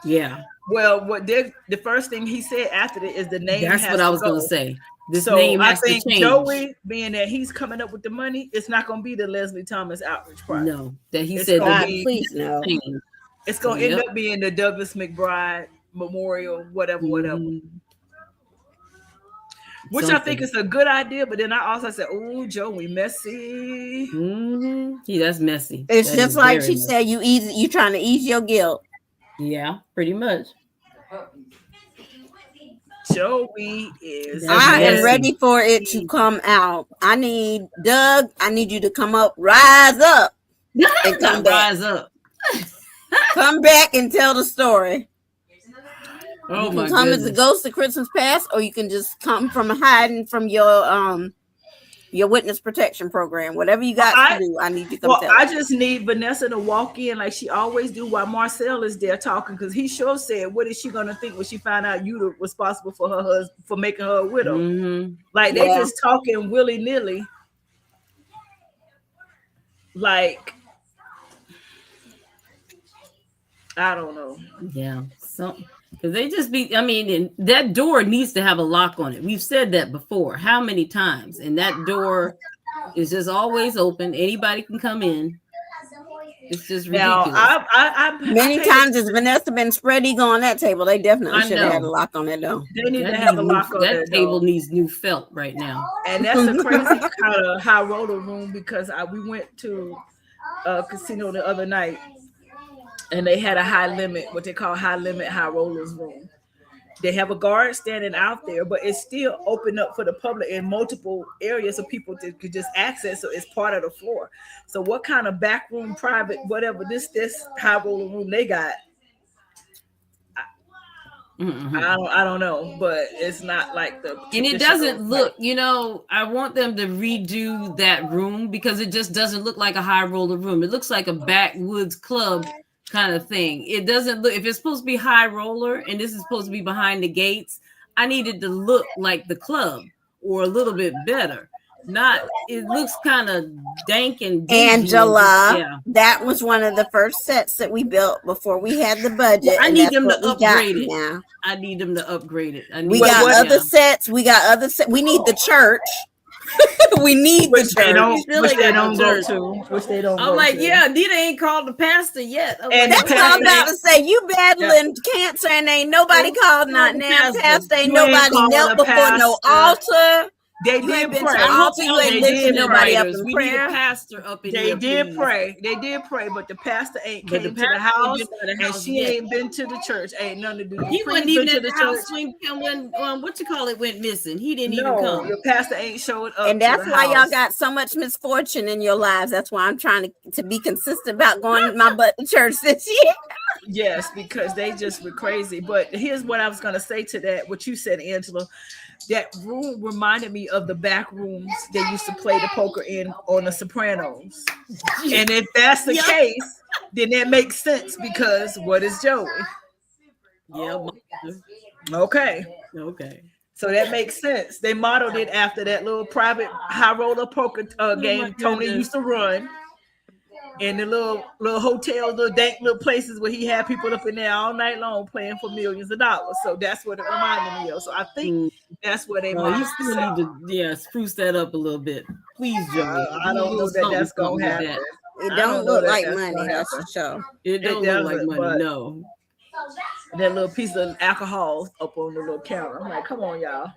Yeah. Well, the first thing he said after that is the name. That's what I was going to say. This name has to change. Joey, being that he's coming up with the money, it's not going to be the Leslie Thomas Outreach Project. No, that he said. Please no. It's gonna end up being the Douglas McBride Memorial, whatever. Which I think is a good idea, but then I also said, "Oh, Joey, messy." Yeah, that's messy. It's just like she said, you trying to ease your guilt. Yeah, pretty much. Joey is. I am ready for it to come out. I need you to come up, rise up, and come back. Rise up. Come back and tell the story. Oh, you can come as a ghost of Christmas past, or you can just come from hiding from your witness protection program. Whatever you got to do, I need to come tell I just need Vanessa to walk in like she always do while Marcel is there talking, because he sure said, what is she gonna think when she found out you were responsible for her husband, for making her a widow? Like they just talking willy-nilly. Like I don't know. Yeah. So because they just be, I mean, that door needs to have a lock on it. We've said that before. How many times? And that door is just always open. Anybody can come in. It's just ridiculous. Now, many times has Vanessa been spread eagle on that table. They definitely should have had a lock on it though. They need to have a lock on that table. Needs new felt right now. And that's a crazy kind of high roller room, because we went to a casino the other night. And they had a high limit, what they call high limit, high rollers room. They have a guard standing out there, but it's still open up for the public in multiple areas of people to could just access. So it's part of the floor. So what kind of back room, private, whatever this high roller room they got? I don't know, but it's not like the. And it doesn't look, I want them to redo that room, because it just doesn't look like a high roller room. It looks like a backwoods club kind of thing. It doesn't look, if it's supposed to be high roller and this is supposed to be behind the gates, I need it to look like the club or a little bit better. It looks kind of dank and dingy. Angela, that was one of the first sets that we built before we had the budget. I need them to upgrade it. Now I need them to upgrade it. We got other sets. We need the church. We need which the church. Which they don't go to. I'm like, Anita ain't called the pastor yet. And that's what I'm about to say. You battling cancer and ain't nobody called not now. Pastor ain't nobody knelt before no altar. They did pray. I hope you ain't lifting nobody up in prayer. We need a pastor up in They did pray. They did pray, but the pastor ain't came to the house, and she ain't been to the church. Ain't nothing to do. He wasn't even at the house when went missing. He didn't even come. Your pastor ain't showed up. And that's why y'all got so much misfortune in your lives. That's why I'm trying to be consistent about going my butt to church this year. Yes, because they just were crazy. But here's what I was going to say to that, what you said, Angela. That room reminded me of the back rooms they used to play the poker in on The Sopranos. And if that's the case, then that makes sense, because what is Joey? Yeah. Okay. So that makes sense. They modeled it after that little private high roller poker game Tony used to run. And the little hotels, little dank little places where he had people up in there all night long playing for millions of dollars. So that's what it reminded me of. So I think that's what they might. You still need to spruce that up a little bit, please, Joey. I don't know that's gonna happen. It don't look like money. That's for sure. It don't look like money. No. That little piece of alcohol up on the little counter. I'm like, come on, y'all.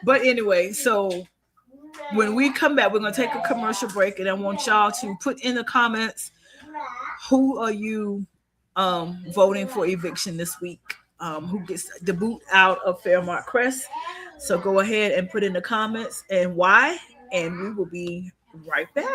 But anyway, so. When we come back, we're going to take a commercial break, and I want y'all to put in the comments, who are you voting for eviction this week? Who gets the boot out of Fairmont Crest? So go ahead and put in the comments and why, and we will be right back.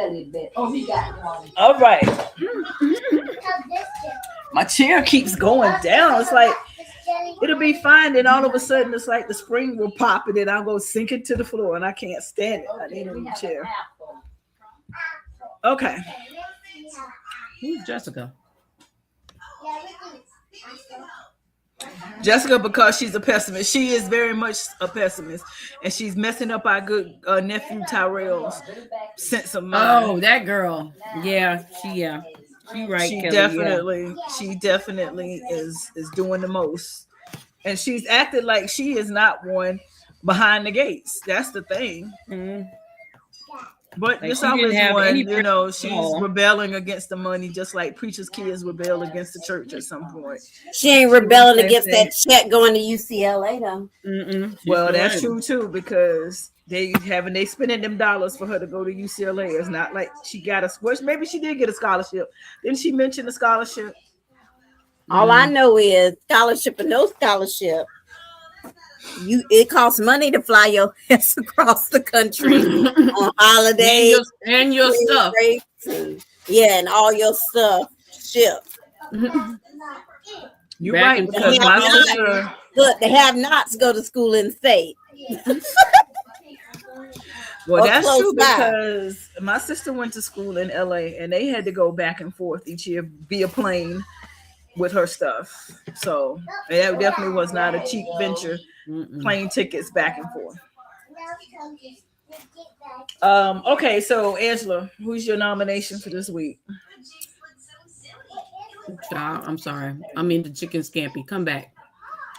jelly bit. Oh, he got one. All right. My chair keeps going down. It's like it'll be fine, then all of a sudden it's like the spring will pop and then I'll go sink it to the floor and I can't stand it. I need a new chair. Okay. Who's Jessica? Jessica, because she's a pessimist. She is very much a pessimist, and she's messing up our good nephew Tyrell's sense of mind. Oh, that girl. Yeah, she right. She Kelly, definitely is doing the most, and she's acted like she is not one behind the gates. That's the thing. Mm-hmm. But like this always one, you know, she's all. rebelling against the money, just like preachers' kids rebel against the church at some point. She ain't rebelling against that check going to UCLA though. Well, that's true too, because they spending them dollars for her to go to UCLA. It's not like she got maybe she did get a scholarship. Didn't she mention the scholarship? All I know is scholarship or no scholarship. It costs money to fly your ass across the country on holidays and your stuff. And all your stuff shipped. You're right, because my sister. Look, they have nots go to school in state. Well, that's true because my sister went to school in LA and they had to go back and forth each year via plane with her stuff. So that definitely was not a cheap venture. Plane tickets back and forth. Okay, so Angela, who's your nomination for this week? I'm sorry. I mean the chicken scampi. Come back.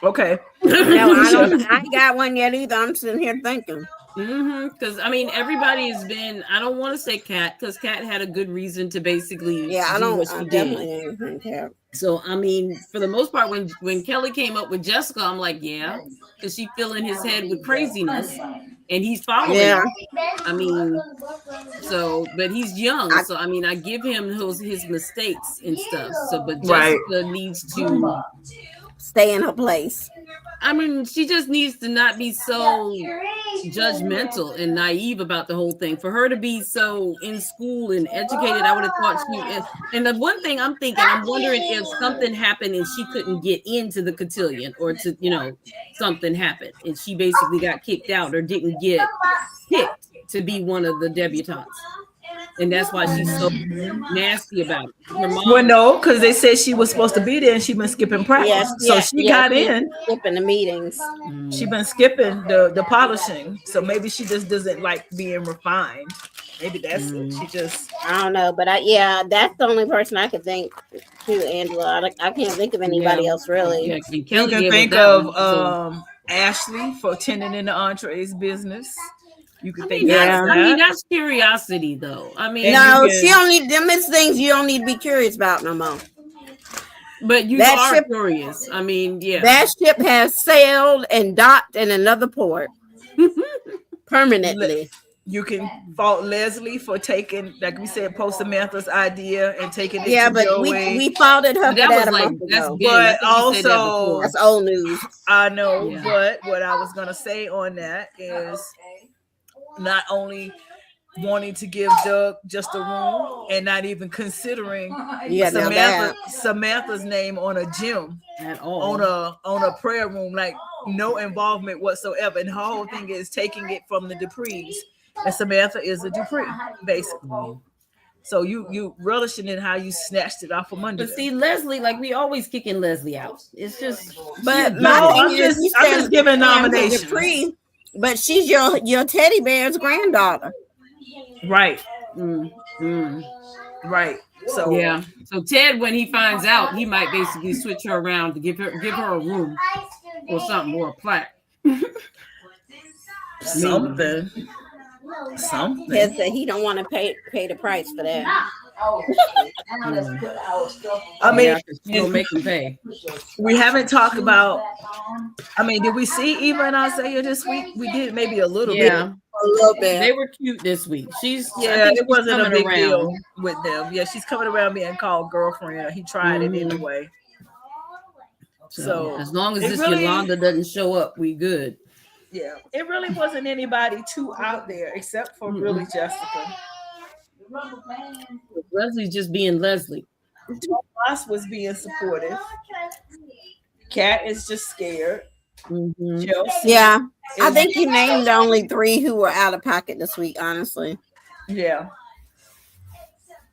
Okay. No, I ain't got one yet either. I'm sitting here thinking. Because I mean, everybody has been. I don't want to say Kat because Kat had a good reason to basically. Do what she did. So I mean, for the most part, when Kelly came up with Jessica, I'm like, yeah, because she filling his head with craziness, and he's following. Yeah. I mean, but he's young, so I mean, I give him his mistakes and stuff. So, but Jessica needs to stay in her place. I mean, she just needs to not be so judgmental and naive about the whole thing. For her to be so in school and educated, I would have thought she. And the one thing I'm thinking, I'm wondering if something happened and she couldn't get into the cotillion, or something happened and she basically got kicked out or didn't get picked to be one of the debutantes. And that's why she's so nasty about it. Well, no, because they said she was supposed to be there and she been skipping practice. She got in. Skipping the meetings. She been skipping the polishing. So maybe she just doesn't like being refined. Maybe that's it. She just. I don't know, but that's the only person I could think to, Angela. I can't think of anybody else really. Yeah, you can think of Ashley for tending in the entrees business. You could think that. I mean, that's curiosity, though. I mean, she don't need them. It's things you don't need to be curious about no more. But you are curious. I mean, yeah. That ship has sailed and docked in another port permanently. You can fault Leslie for taking, like we said, Post Samantha's idea and taking it. Yeah, but we faulted her for that a month ago. But also, that's old news. I know, but what I was gonna say on that is not only wanting to give Doug just a room and not even considering Samantha's name on a gym at all, on a prayer room, like no involvement whatsoever. And her whole thing is taking it from the Duprees, and Samantha is a Dupree, basically. So you relishing in how you snatched it off from under. But see, Leslie, like we always kicking Leslie out. It's just, but I'm just giving nominations. Dupree, but she's your teddy bear's granddaughter. Right. Right. So yeah. So Ted, when he finds out, he might basically switch her around to give her a room or something, or a plaque. Something. Ted said he don't want to pay the price for that. I mean, you'll make them pay. We haven't talked about. I mean, did we see Eva and Isaiah this week? We did maybe a little bit. A little bit. They were cute this week. It wasn't a big deal with them. Yeah, she's coming around being called girlfriend. He tried it anyway. So as long as this Yolanda doesn't show up, we good. Yeah, it really wasn't anybody too out there except for really Jessica. Leslie's just being Leslie. Tomas was being supportive. Kat is just scared. Mm-hmm. Chelsea. Yeah. I think you named only 3 who were out of pocket this week, honestly. Yeah.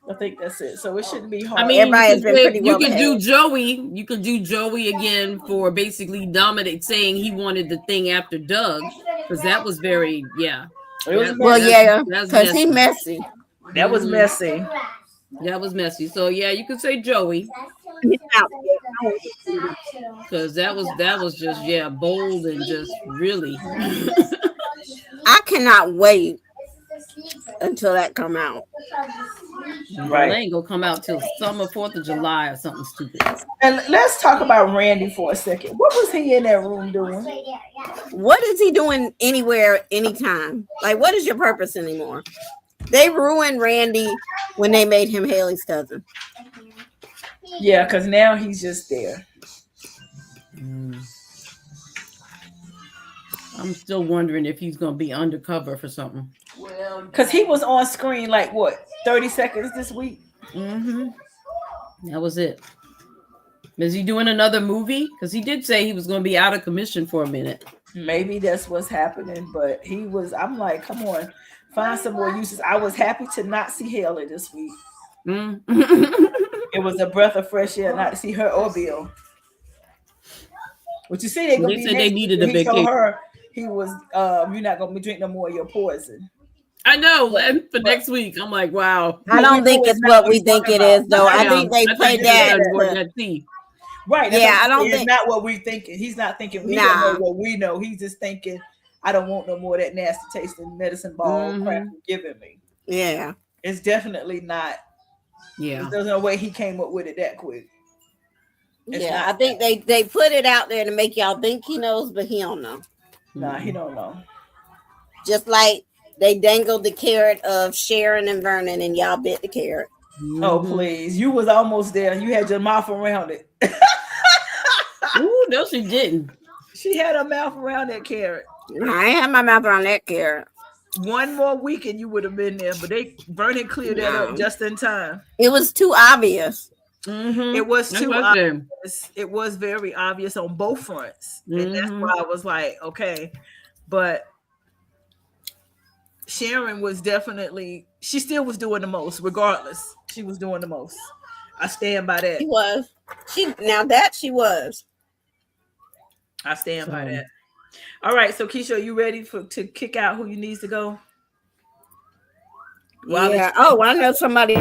I think that's it. So it shouldn't be hard. I mean, everybody has been pretty well you could do behaved. Joey. You could do Joey again for basically Dominic saying he wanted the thing after Doug, because that was very because he's messy. That was messy. That was messy. So yeah, you could say Joey, because that was just bold and just really. I cannot wait until that come out. Right. It ain't gonna come out till summer 4th of July or something stupid. And let's talk about Randy for a second. What was he in that room doing? What is he doing anywhere, anytime? Like, what is your purpose anymore? They ruined Randy when they made him Haley's cousin. Yeah, because now he's just there. I'm still wondering if he's gonna be undercover for something. Well, because he was on screen like what, 30 seconds this week? Mm-hmm. That was it. Is he doing another movie? Because he did say he was going to be out of commission for a minute. Maybe that's what's happening, but I'm like, come on, find some more uses. I was happy to not see Haley this week. It was a breath of fresh air not to see her or Bill. What you see, they said they needed a he vacation. told her he was, you're not going to drink no more of your poison. I know. And for next week, I'm like, wow. I don't think it's what we think it is, though. I think they played that. Right. Yeah, I don't think it's not what we thinking. He's not thinking we don't know what we know. He's just thinking, I don't want no more of that nasty tasting medicine ball crap you're giving me. Yeah. It's definitely not. Yeah. There's no way he came up with it that quick. I think they put it out there to make y'all think he knows, but he don't know. Nah, he don't know. Just like they dangled the carrot of Sharon and Vernon, and y'all bit the carrot. Oh, please. You was almost there. You had your mouth around it. Ooh, no, she didn't. She had her mouth around that carrot. I ain't had my mouth around that carrot. One more week and you would have been there, but Vernon cleared that up just in time. It was too obvious. Mm-hmm. It was too obvious. It was very obvious on both fronts. And that's why I was like, okay. But Sharon was definitely, she still was doing the most, regardless. She was doing the most. I stand by that. She was. She was. I stand by that. All right, so Keisha, are you ready to kick out who you needs to go? Yeah. Oh, I know somebody.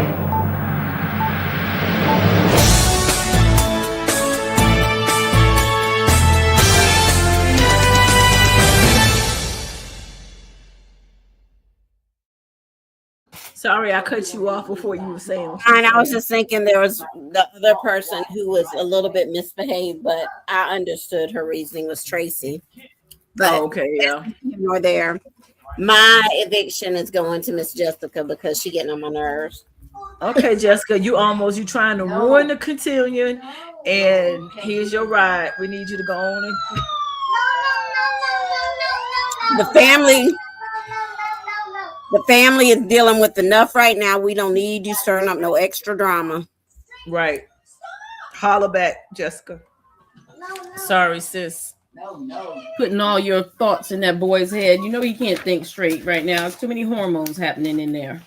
Sorry, I cut you off before you were saying. And I was just thinking there was the other person who was a little bit misbehaved, but I understood her reasoning was Tracy. But nor there. My eviction is going to Miss Jessica because she's getting on my nerves. Okay, Jessica, you trying to ruin the cotillion, and here's your ride. We need you to go on and The family is dealing with enough right now. We don't need you stirring up no extra drama. Right. Holler back, Jessica. Sorry, sis. No. Putting all your thoughts in that boy's head. You know he can't think straight right now. There's too many hormones happening in there.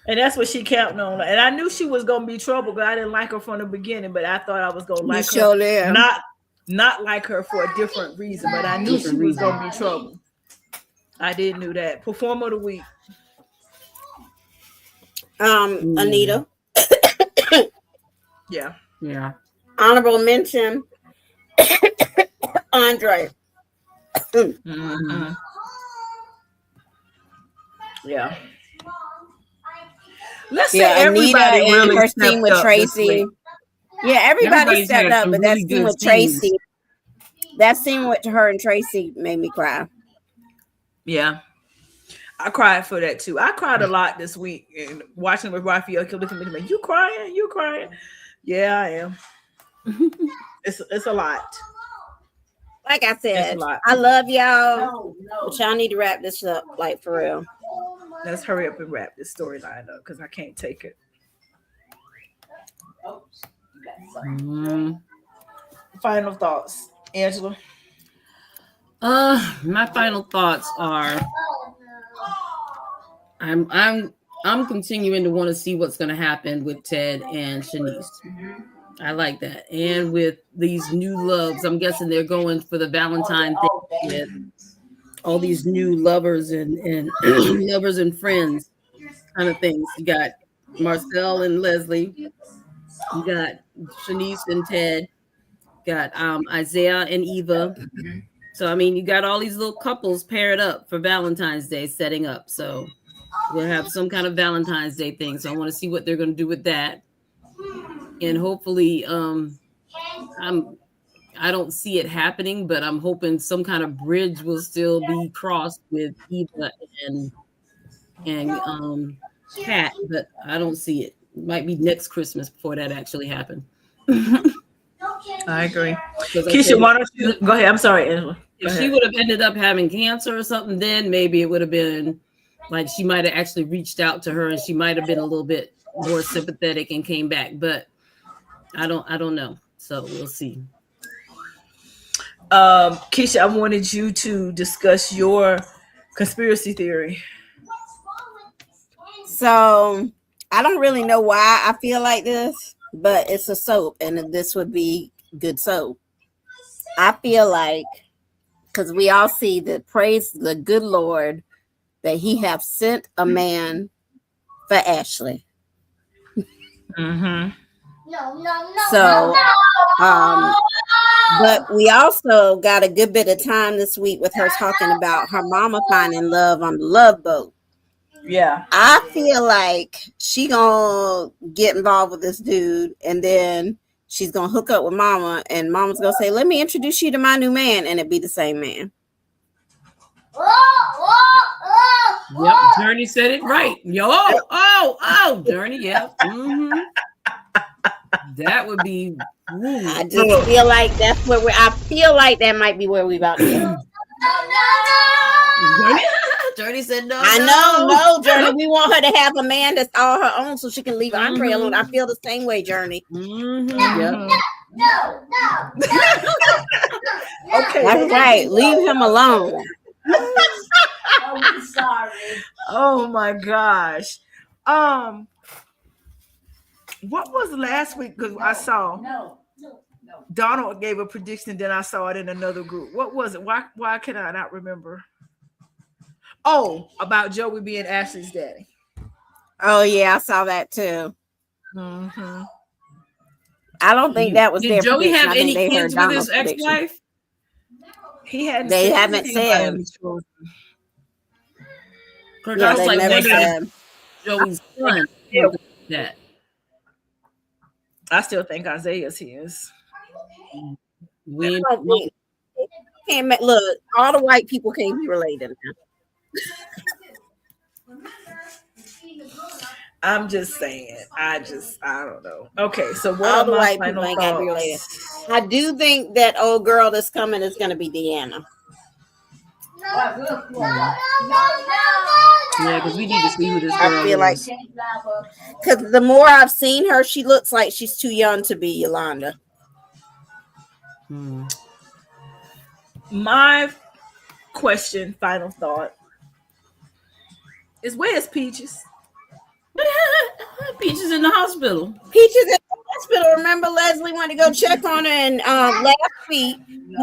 And that's what she counting on. And I knew she was gonna be trouble, but I didn't like her from the beginning. But I thought I was gonna like her. Not like her for a different reason, but I knew she was gonna be trouble. I did knew that. Performer of the week. Anita. Yeah. Honorable mention. Andre. Yeah. Let's say everybody Anita really her scene with Tracy. Yeah, everybody stepped up, but that scene with Tracy, that scene with her and Tracy made me cry. Yeah. I cried for that too. I cried a lot this week and watching with Raphael kept looking at me, you crying? You crying? Yeah, I am. It's a lot. Like I said, I love y'all, but y'all need to wrap this up, like for real. Let's hurry up and wrap this storyline up because I can't take it. Final thoughts, Angela. My final thoughts are I'm continuing to want to see what's going to happen with Ted and Shanice. I like that. And with these new loves, I'm guessing they're going for the Valentine thing with all these new lovers and lovers and friends kind of things. You got Marcel and Leslie. You got Shanice and Ted. Got Isaiah and Eva. So, I mean, you got all these little couples paired up for Valentine's Day setting up. So we'll have some kind of Valentine's Day thing. So I want to see what they're going to do with that. And hopefully, I don't see it happening, but I'm hoping some kind of bridge will still be crossed with Eva and Kat, but I don't see it. It might be next Christmas before that actually happens. I agree. Keisha, why don't you go ahead? I'm sorry, Angela. If she would have ended up having cancer or something, then maybe it would have been like she might have actually reached out to her and she might have been a little bit more sympathetic and came back. But I don't know. So we'll see. Keisha, I wanted you to discuss your conspiracy theory. So I don't really know why I feel like this, but it's a soap, and this would be good soap. I feel like because we all see that, praise the good Lord that He have sent a man for Ashley. Mm-hmm. So, but we also got a good bit of time this week with her talking about her mama finding love on the Love Boat. Yeah, I feel like she gonna get involved with this dude, and then she's gonna hook up with mama, and mama's gonna say, "Let me introduce you to my new man," and it be the same man. Yep, Journey said it right. Journey, yep. Mm-hmm. That would be. I just feel like that's where I feel like that might be where we about to go. Journey said no. I know, no, Journey. We want her to have a man that's all her own, so she can leave Andre alone. I feel the same way, Journey. Mm-hmm. Yep. Okay, that's right. Leave him alone. I'm sorry. Oh my gosh. What was last week? Because I saw Donald gave a prediction, then I saw it in another group. What was it? Why can I not remember? Oh, about Joey being Ashley's daddy. Oh yeah, I saw that too. Mm-hmm. I don't think that was Did Joey have any kids with his ex-wife? He hadn't. They haven't said. Yeah, they never said. Joey's son. That. I still think Isaiah's his. We can't look. All the white people can't be related now. I'm just saying. I don't know. Okay, so what all are the my white final people ain't thoughts? got to be related. I do think that old girl that's coming is going to be Deanna. Yeah, because we need to see who this girl I feel like, because the more I've seen her, she looks like she's too young to be Yolanda. My question, final thought, is where's Peaches? Peaches in the hospital. Peaches in the hospital. Remember, Leslie wanted to go check on her, and last week,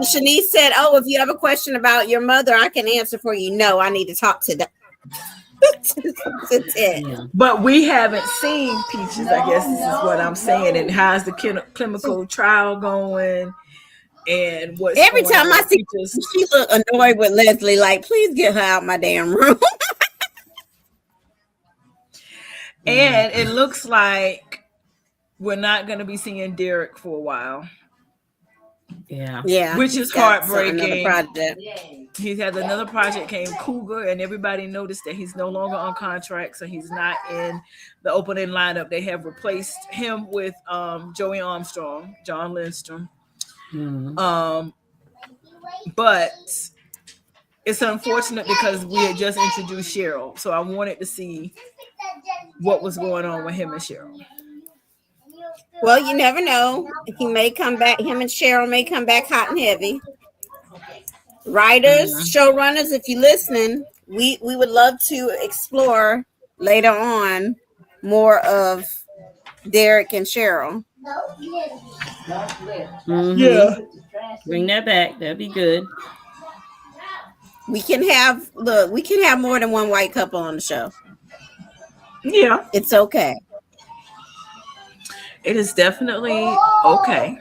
Shanice said, "Oh, if you have a question about your mother, I can answer for you." No, I need to talk to them. But we haven't seen Peaches. I guess this is what I'm saying. And how's the clinical trial going? And what's every time I see Peaches, she look annoyed with Leslie. Like, please get her out my damn room. And it looks like we're not going to be seeing Derek for a while. Yeah, which is heartbreaking. Project. He has another project called Cougar, and everybody noticed that he's no longer on contract, so he's not in the opening lineup. They have replaced him with Joey Armstrong, John Lindstrom. But it's unfortunate because we had just introduced Cheryl, so I wanted to see what was going on with him and Cheryl. Well, you never know. He may come back. Him and Cheryl may come back hot and heavy. Writers, showrunners, if you're listening, we would love to explore later on more of Derek and Cheryl. Yeah, Bring that back. That'd be good. We can have more than one white couple on the show. Yeah, it's okay. It is definitely okay.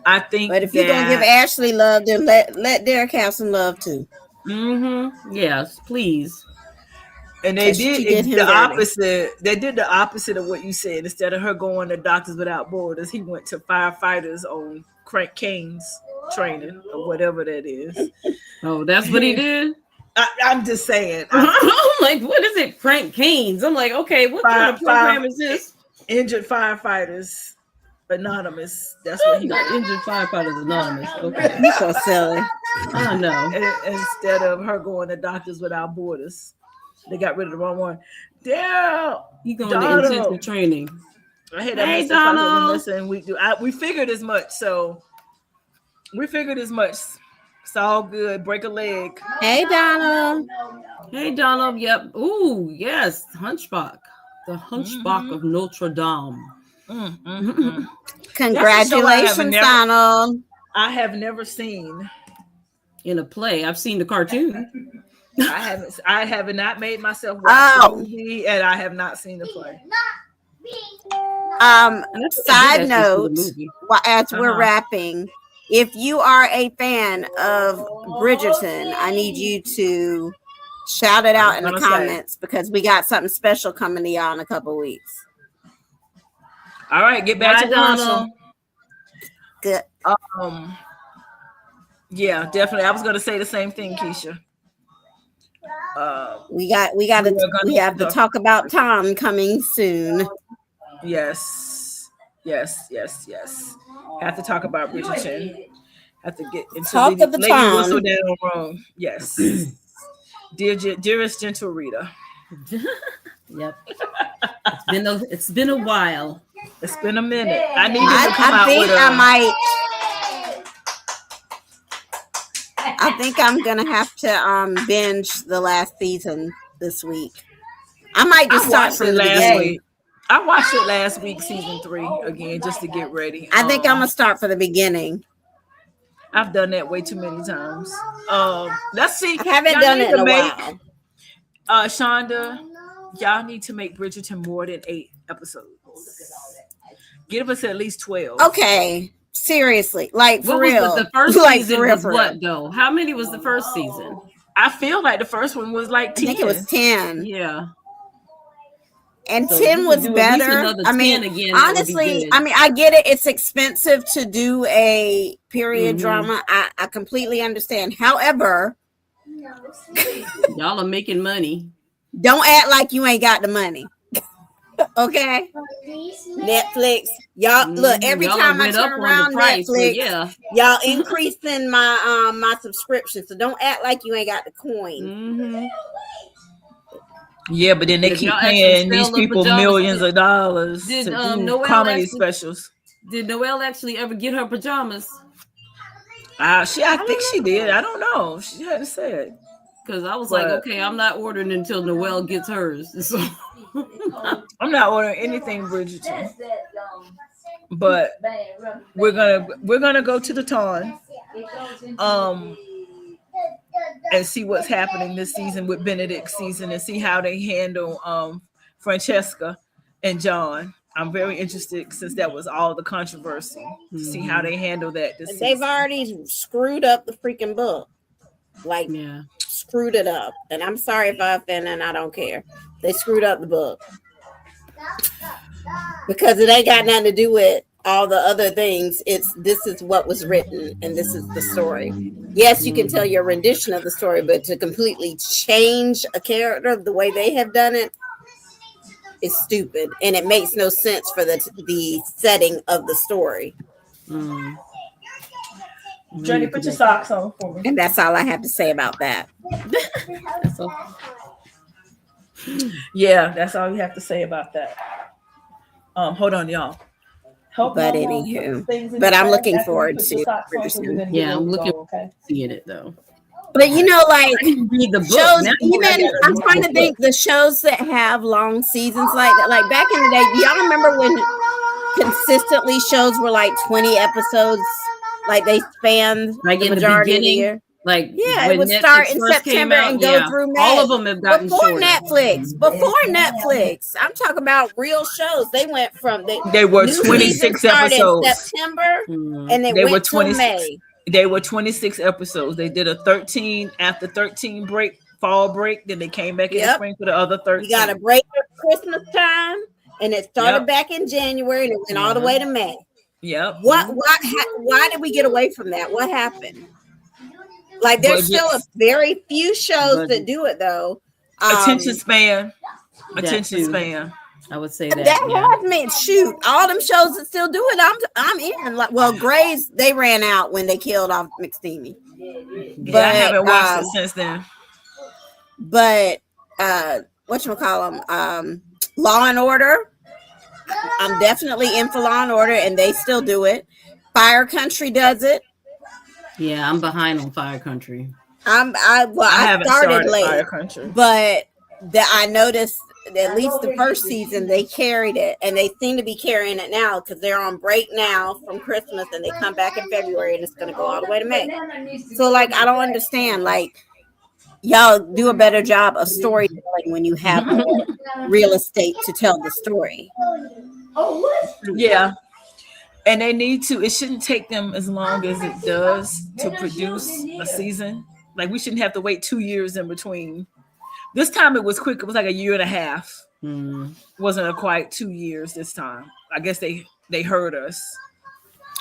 I think, but if you're gonna give Ashley love, then let Derek have some love too. Yes, please. And they did the opposite. They did the opposite of what you said. Instead of her going to Doctors Without Borders, he went to firefighters on Crank Kane's training or whatever that is. Oh, that's what he did? I'm just saying. I'm like, what is it? Crank Kane's. I'm like, okay, what kind of program is this? Injured Firefighters Anonymous. That's what he got. Injured Firefighters Anonymous. Okay. You so silly. I know. Instead of her going to Doctors Without Borders. They got rid of the wrong one. Damn. You going to intensive training. I hate that. Hey, Donald. We figured as much. So we figured as much. It's all good. Break a leg. Hey, Donald. Hey, Donald. Yep. Ooh, yes. Hunchback. The Hunchback of Notre Dame. Congratulations, Donald. I have never seen in a play. I've seen the cartoon. I have not made myself watch the movie, and I have not seen the play. Side note, as we're wrapping, if you are a fan of Bridgerton, I need you to shout it out in the comments because we got something special coming to y'all in a couple weeks. All right, get back to Donald. Good. Yeah, definitely. I was going to say the same thing, Keisha. We have to talk about Tom coming soon. Yes. Have to talk about Bridgerton. Have to get into talk of the Tom. Room. Yes. Dearest gentle Rita. Yep. It's been a while. It's been a minute. I need to come out with I think I'm gonna have to binge the last season this week. I might just start from the beginning. I watched it last week, season 3 again, just to get ready. I think I'm gonna start for the beginning. I've done that way too many times. Let's see. I haven't done it in a while. Shonda, y'all need to make Bridgerton more than 8 episodes. Give us at least 12. Okay. Seriously, like for real. The first season was what though? How many was the first season? I feel like the first one was like 10. I think it was 10. Yeah. And so 10 was better. I mean, honestly, I get it. It's expensive to do a period drama. I completely understand. However, y'all are making money. Don't act like you ain't got the money. Okay, Netflix, y'all look every time I turn around Netflix, y'all increasing my my subscription. So don't act like you ain't got the coin. Yeah, but then they keep paying these people millions of dollars to do comedy specials. Did Noelle actually ever get her pajamas? I think she did. I don't know. She hadn't said. Because I was like, okay, I'm not ordering until Noelle gets hers. So. I'm not ordering anything Bridgerton, but we're gonna go to the Ton, and see what's happening this season with Benedict's season and see how they handle Francesca and John. I'm very interested since that was all the controversy to see how they handle that. This They've already screwed up the freaking book, screwed it up, and I'm sorry if I offend, and I don't care. They screwed up the book because it ain't got nothing to do with all the other things. This is what was written and this is the story. Yes, you can tell your rendition of the story, but to completely change a character the way they have done it is stupid, and it makes no sense for the setting of the story. Jenny, put your socks on for me. And that's all I have to say about that. That's all. Yeah, that's all you have to say about that. Hold on, y'all. But anywho, but I'm looking forward to Bridgerton. Yeah, I'm looking forward to seeing it though. But you know, like read the book. shows, even I'm trying to think the shows that have long seasons like that. Like back in the day, do y'all remember when consistently shows were like 20 episodes? Like they spanned like the in majority the of the year. Like yeah, it would start in September and go through May. All of them have gotten before shorter. Netflix. I'm talking about real shows. They went from they were 26 episodes in September, and they went to May. They were 26 episodes. They did a 13 after 13 break, fall break. Then they came back in the spring for the other 13. You got a break at Christmas time, and it started back in January, and it went all the way to May. Yep. Why did we get away from that? What happened? Like there's still a very few shows that do it though. Attention span. I would say that. That has me. Shoot, all them shows that still do it. I'm in. Like, well, Grey's they ran out when they killed off McSteamy. But I haven't watched it since then. But whatchamacallem, Law and Order. I'm definitely in for Law and Order, and they still do it. Fire Country does it. Yeah, I'm behind on Fire Country. I started late, Fire Country. But I noticed at least the first season they carried it, and they seem to be carrying it now because they're on break now from Christmas, and they come back in February, and it's going to go all the way to May. So, like, I don't understand. Like, y'all do a better job of storytelling when you have real estate to tell the story. Yeah. And they need to, it shouldn't take them as long as it does to produce a season. Like we shouldn't have to wait 2 years in between. This time it was quick. It was like a year and a half. Wasn't quite 2 years this time. I guess they heard us.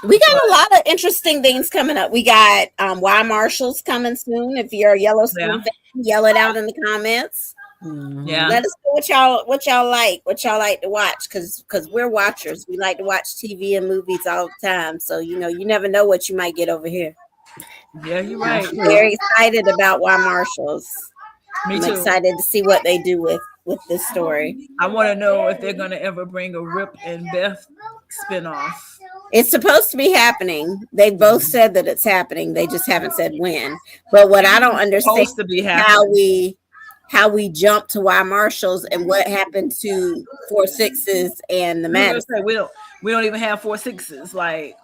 We got a lot of interesting things coming up. We got Y Marshall's coming soon. If you're a Yellowstone fan, yell it out in the comments. Yeah, let us know what y'all like to watch, because we're watchers. We like to watch TV and movies all the time, so you never know what you might get over here. Yeah, you're right. I'm very excited about Y Marshall's. Me too. I'm excited to see what they do with this story. I want to know if they're going to ever bring a Rip and Beth spinoff. It's supposed to be happening. They both said that it's happening. They just haven't said when. But what I don't understand is how we jumped to Y Marshall's and what happened to 4 6s and the Madison. We don't even have 4 6s. Like,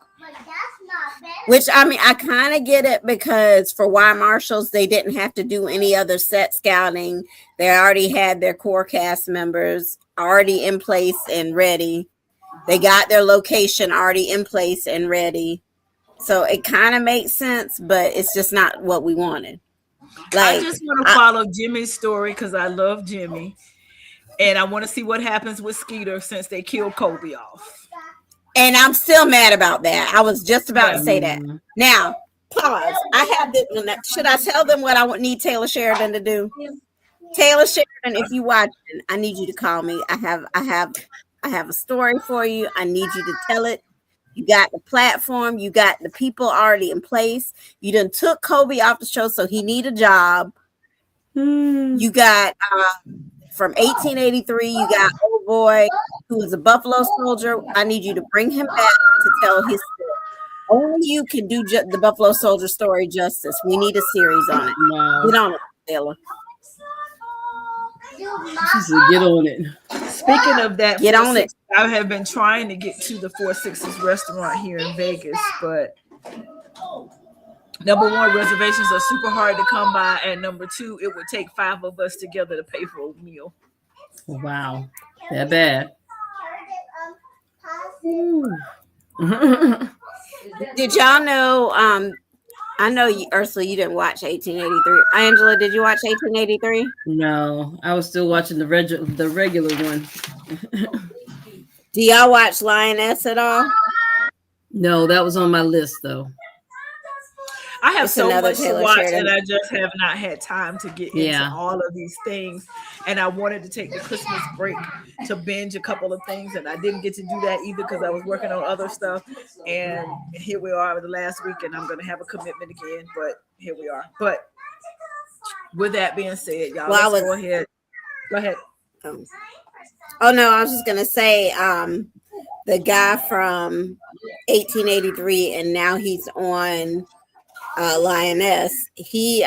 which I mean, I kind of get it, because for Y Marshall's they didn't have to do any other set scouting. They already had their core cast members already in place and ready. They got their location already in place and ready. So it kind of makes sense, but it's just not what we wanted. Like, I just want to follow Jimmy's story because I love Jimmy. And I want to see what happens with Skeeter since they killed Kobe off. And I'm still mad about that. I was just about to say that. Now, pause. I have this. Should I tell them what I need Taylor Sheridan to do? Taylor Sheridan, if you watching, I need you to call me. I have a story for you. I need you to tell it. You got the platform. You got the people already in place. You done took Kobe off the show, so he need a job. You got from 1883. You got old boy who was a Buffalo Soldier. I need you to bring him back to tell his story. Only you can do the Buffalo Soldier story justice. We need a series on it. Get on it, Taylor. She said, get on it. Speaking of that, get on it. I have been trying to get to the 4 6s restaurant here in Vegas, but number one, reservations are super hard to come by, and number two, it would take 5 of us together to pay for a meal. Wow, that bad. Did y'all know? I know you, Ursula, you didn't watch 1883. Angela, did you watch 1883? No, I was still watching the regular one. Do y'all watch Lioness at all? No, that was on my list though. I have It's so another much to Taylor watch, Sheridan. and I just have not had time to get into Yeah. all of these things. And I wanted to take the Christmas break to binge a couple of things, and I didn't get to do that either because I was working on other stuff. And here we are the last week, and I'm going to have a commitment again. But here we are. But with that being said, y'all, Well, let's go ahead. Go ahead. Oh no, I was just gonna say, the guy from 1883, and now he's on Lioness. He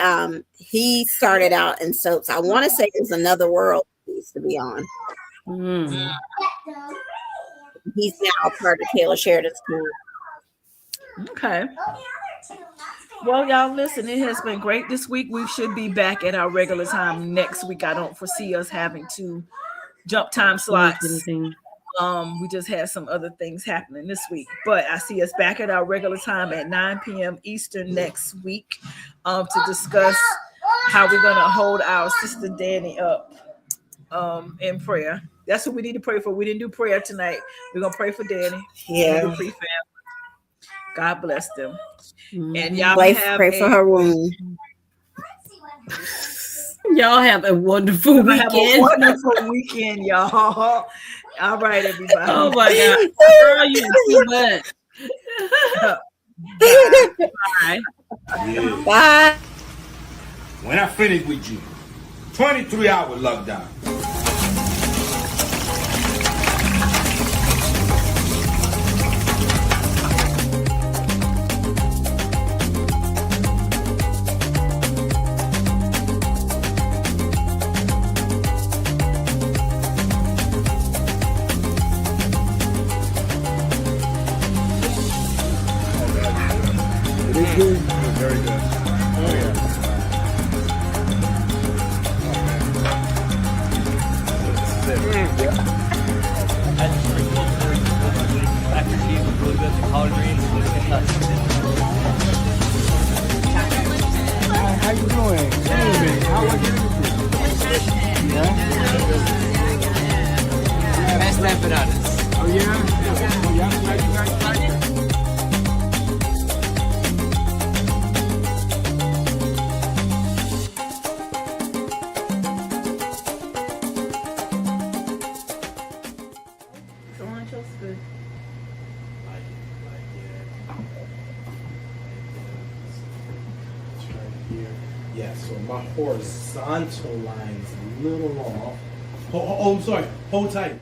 started out in soaps. I want to say it was Another World he used to be on. Mm. He's now part of Taylor Sheridan's team. Okay. Well, y'all, listen, it has been great this week. We should be back at our regular time next week. I don't foresee us having to jump time slots. We just had some other things happening this week, but I see us back at our regular time at 9 p.m. Eastern next week to discuss how we're going to hold our sister Danny up in prayer. That's what we need to pray for. We didn't do prayer tonight. We're going to pray for Danny. Yeah. God bless them. Mm. And y'all Pray for her wound. Y'all have a wonderful weekend. Have a wonderful weekend, y'all. All right, everybody. Oh my God. Girl, you too much. Bye. Yeah. Bye. When I finish with you, 23-hour lockdown. Very good. Oh yeah. After cheese with really good, the collard greens, How you doing? How are you? Mashed empanadas. Oh yeah? Oh yeah? How you guys like it? Yeah, so my horizontal line is a little off. Oh, I'm sorry. Hold tight.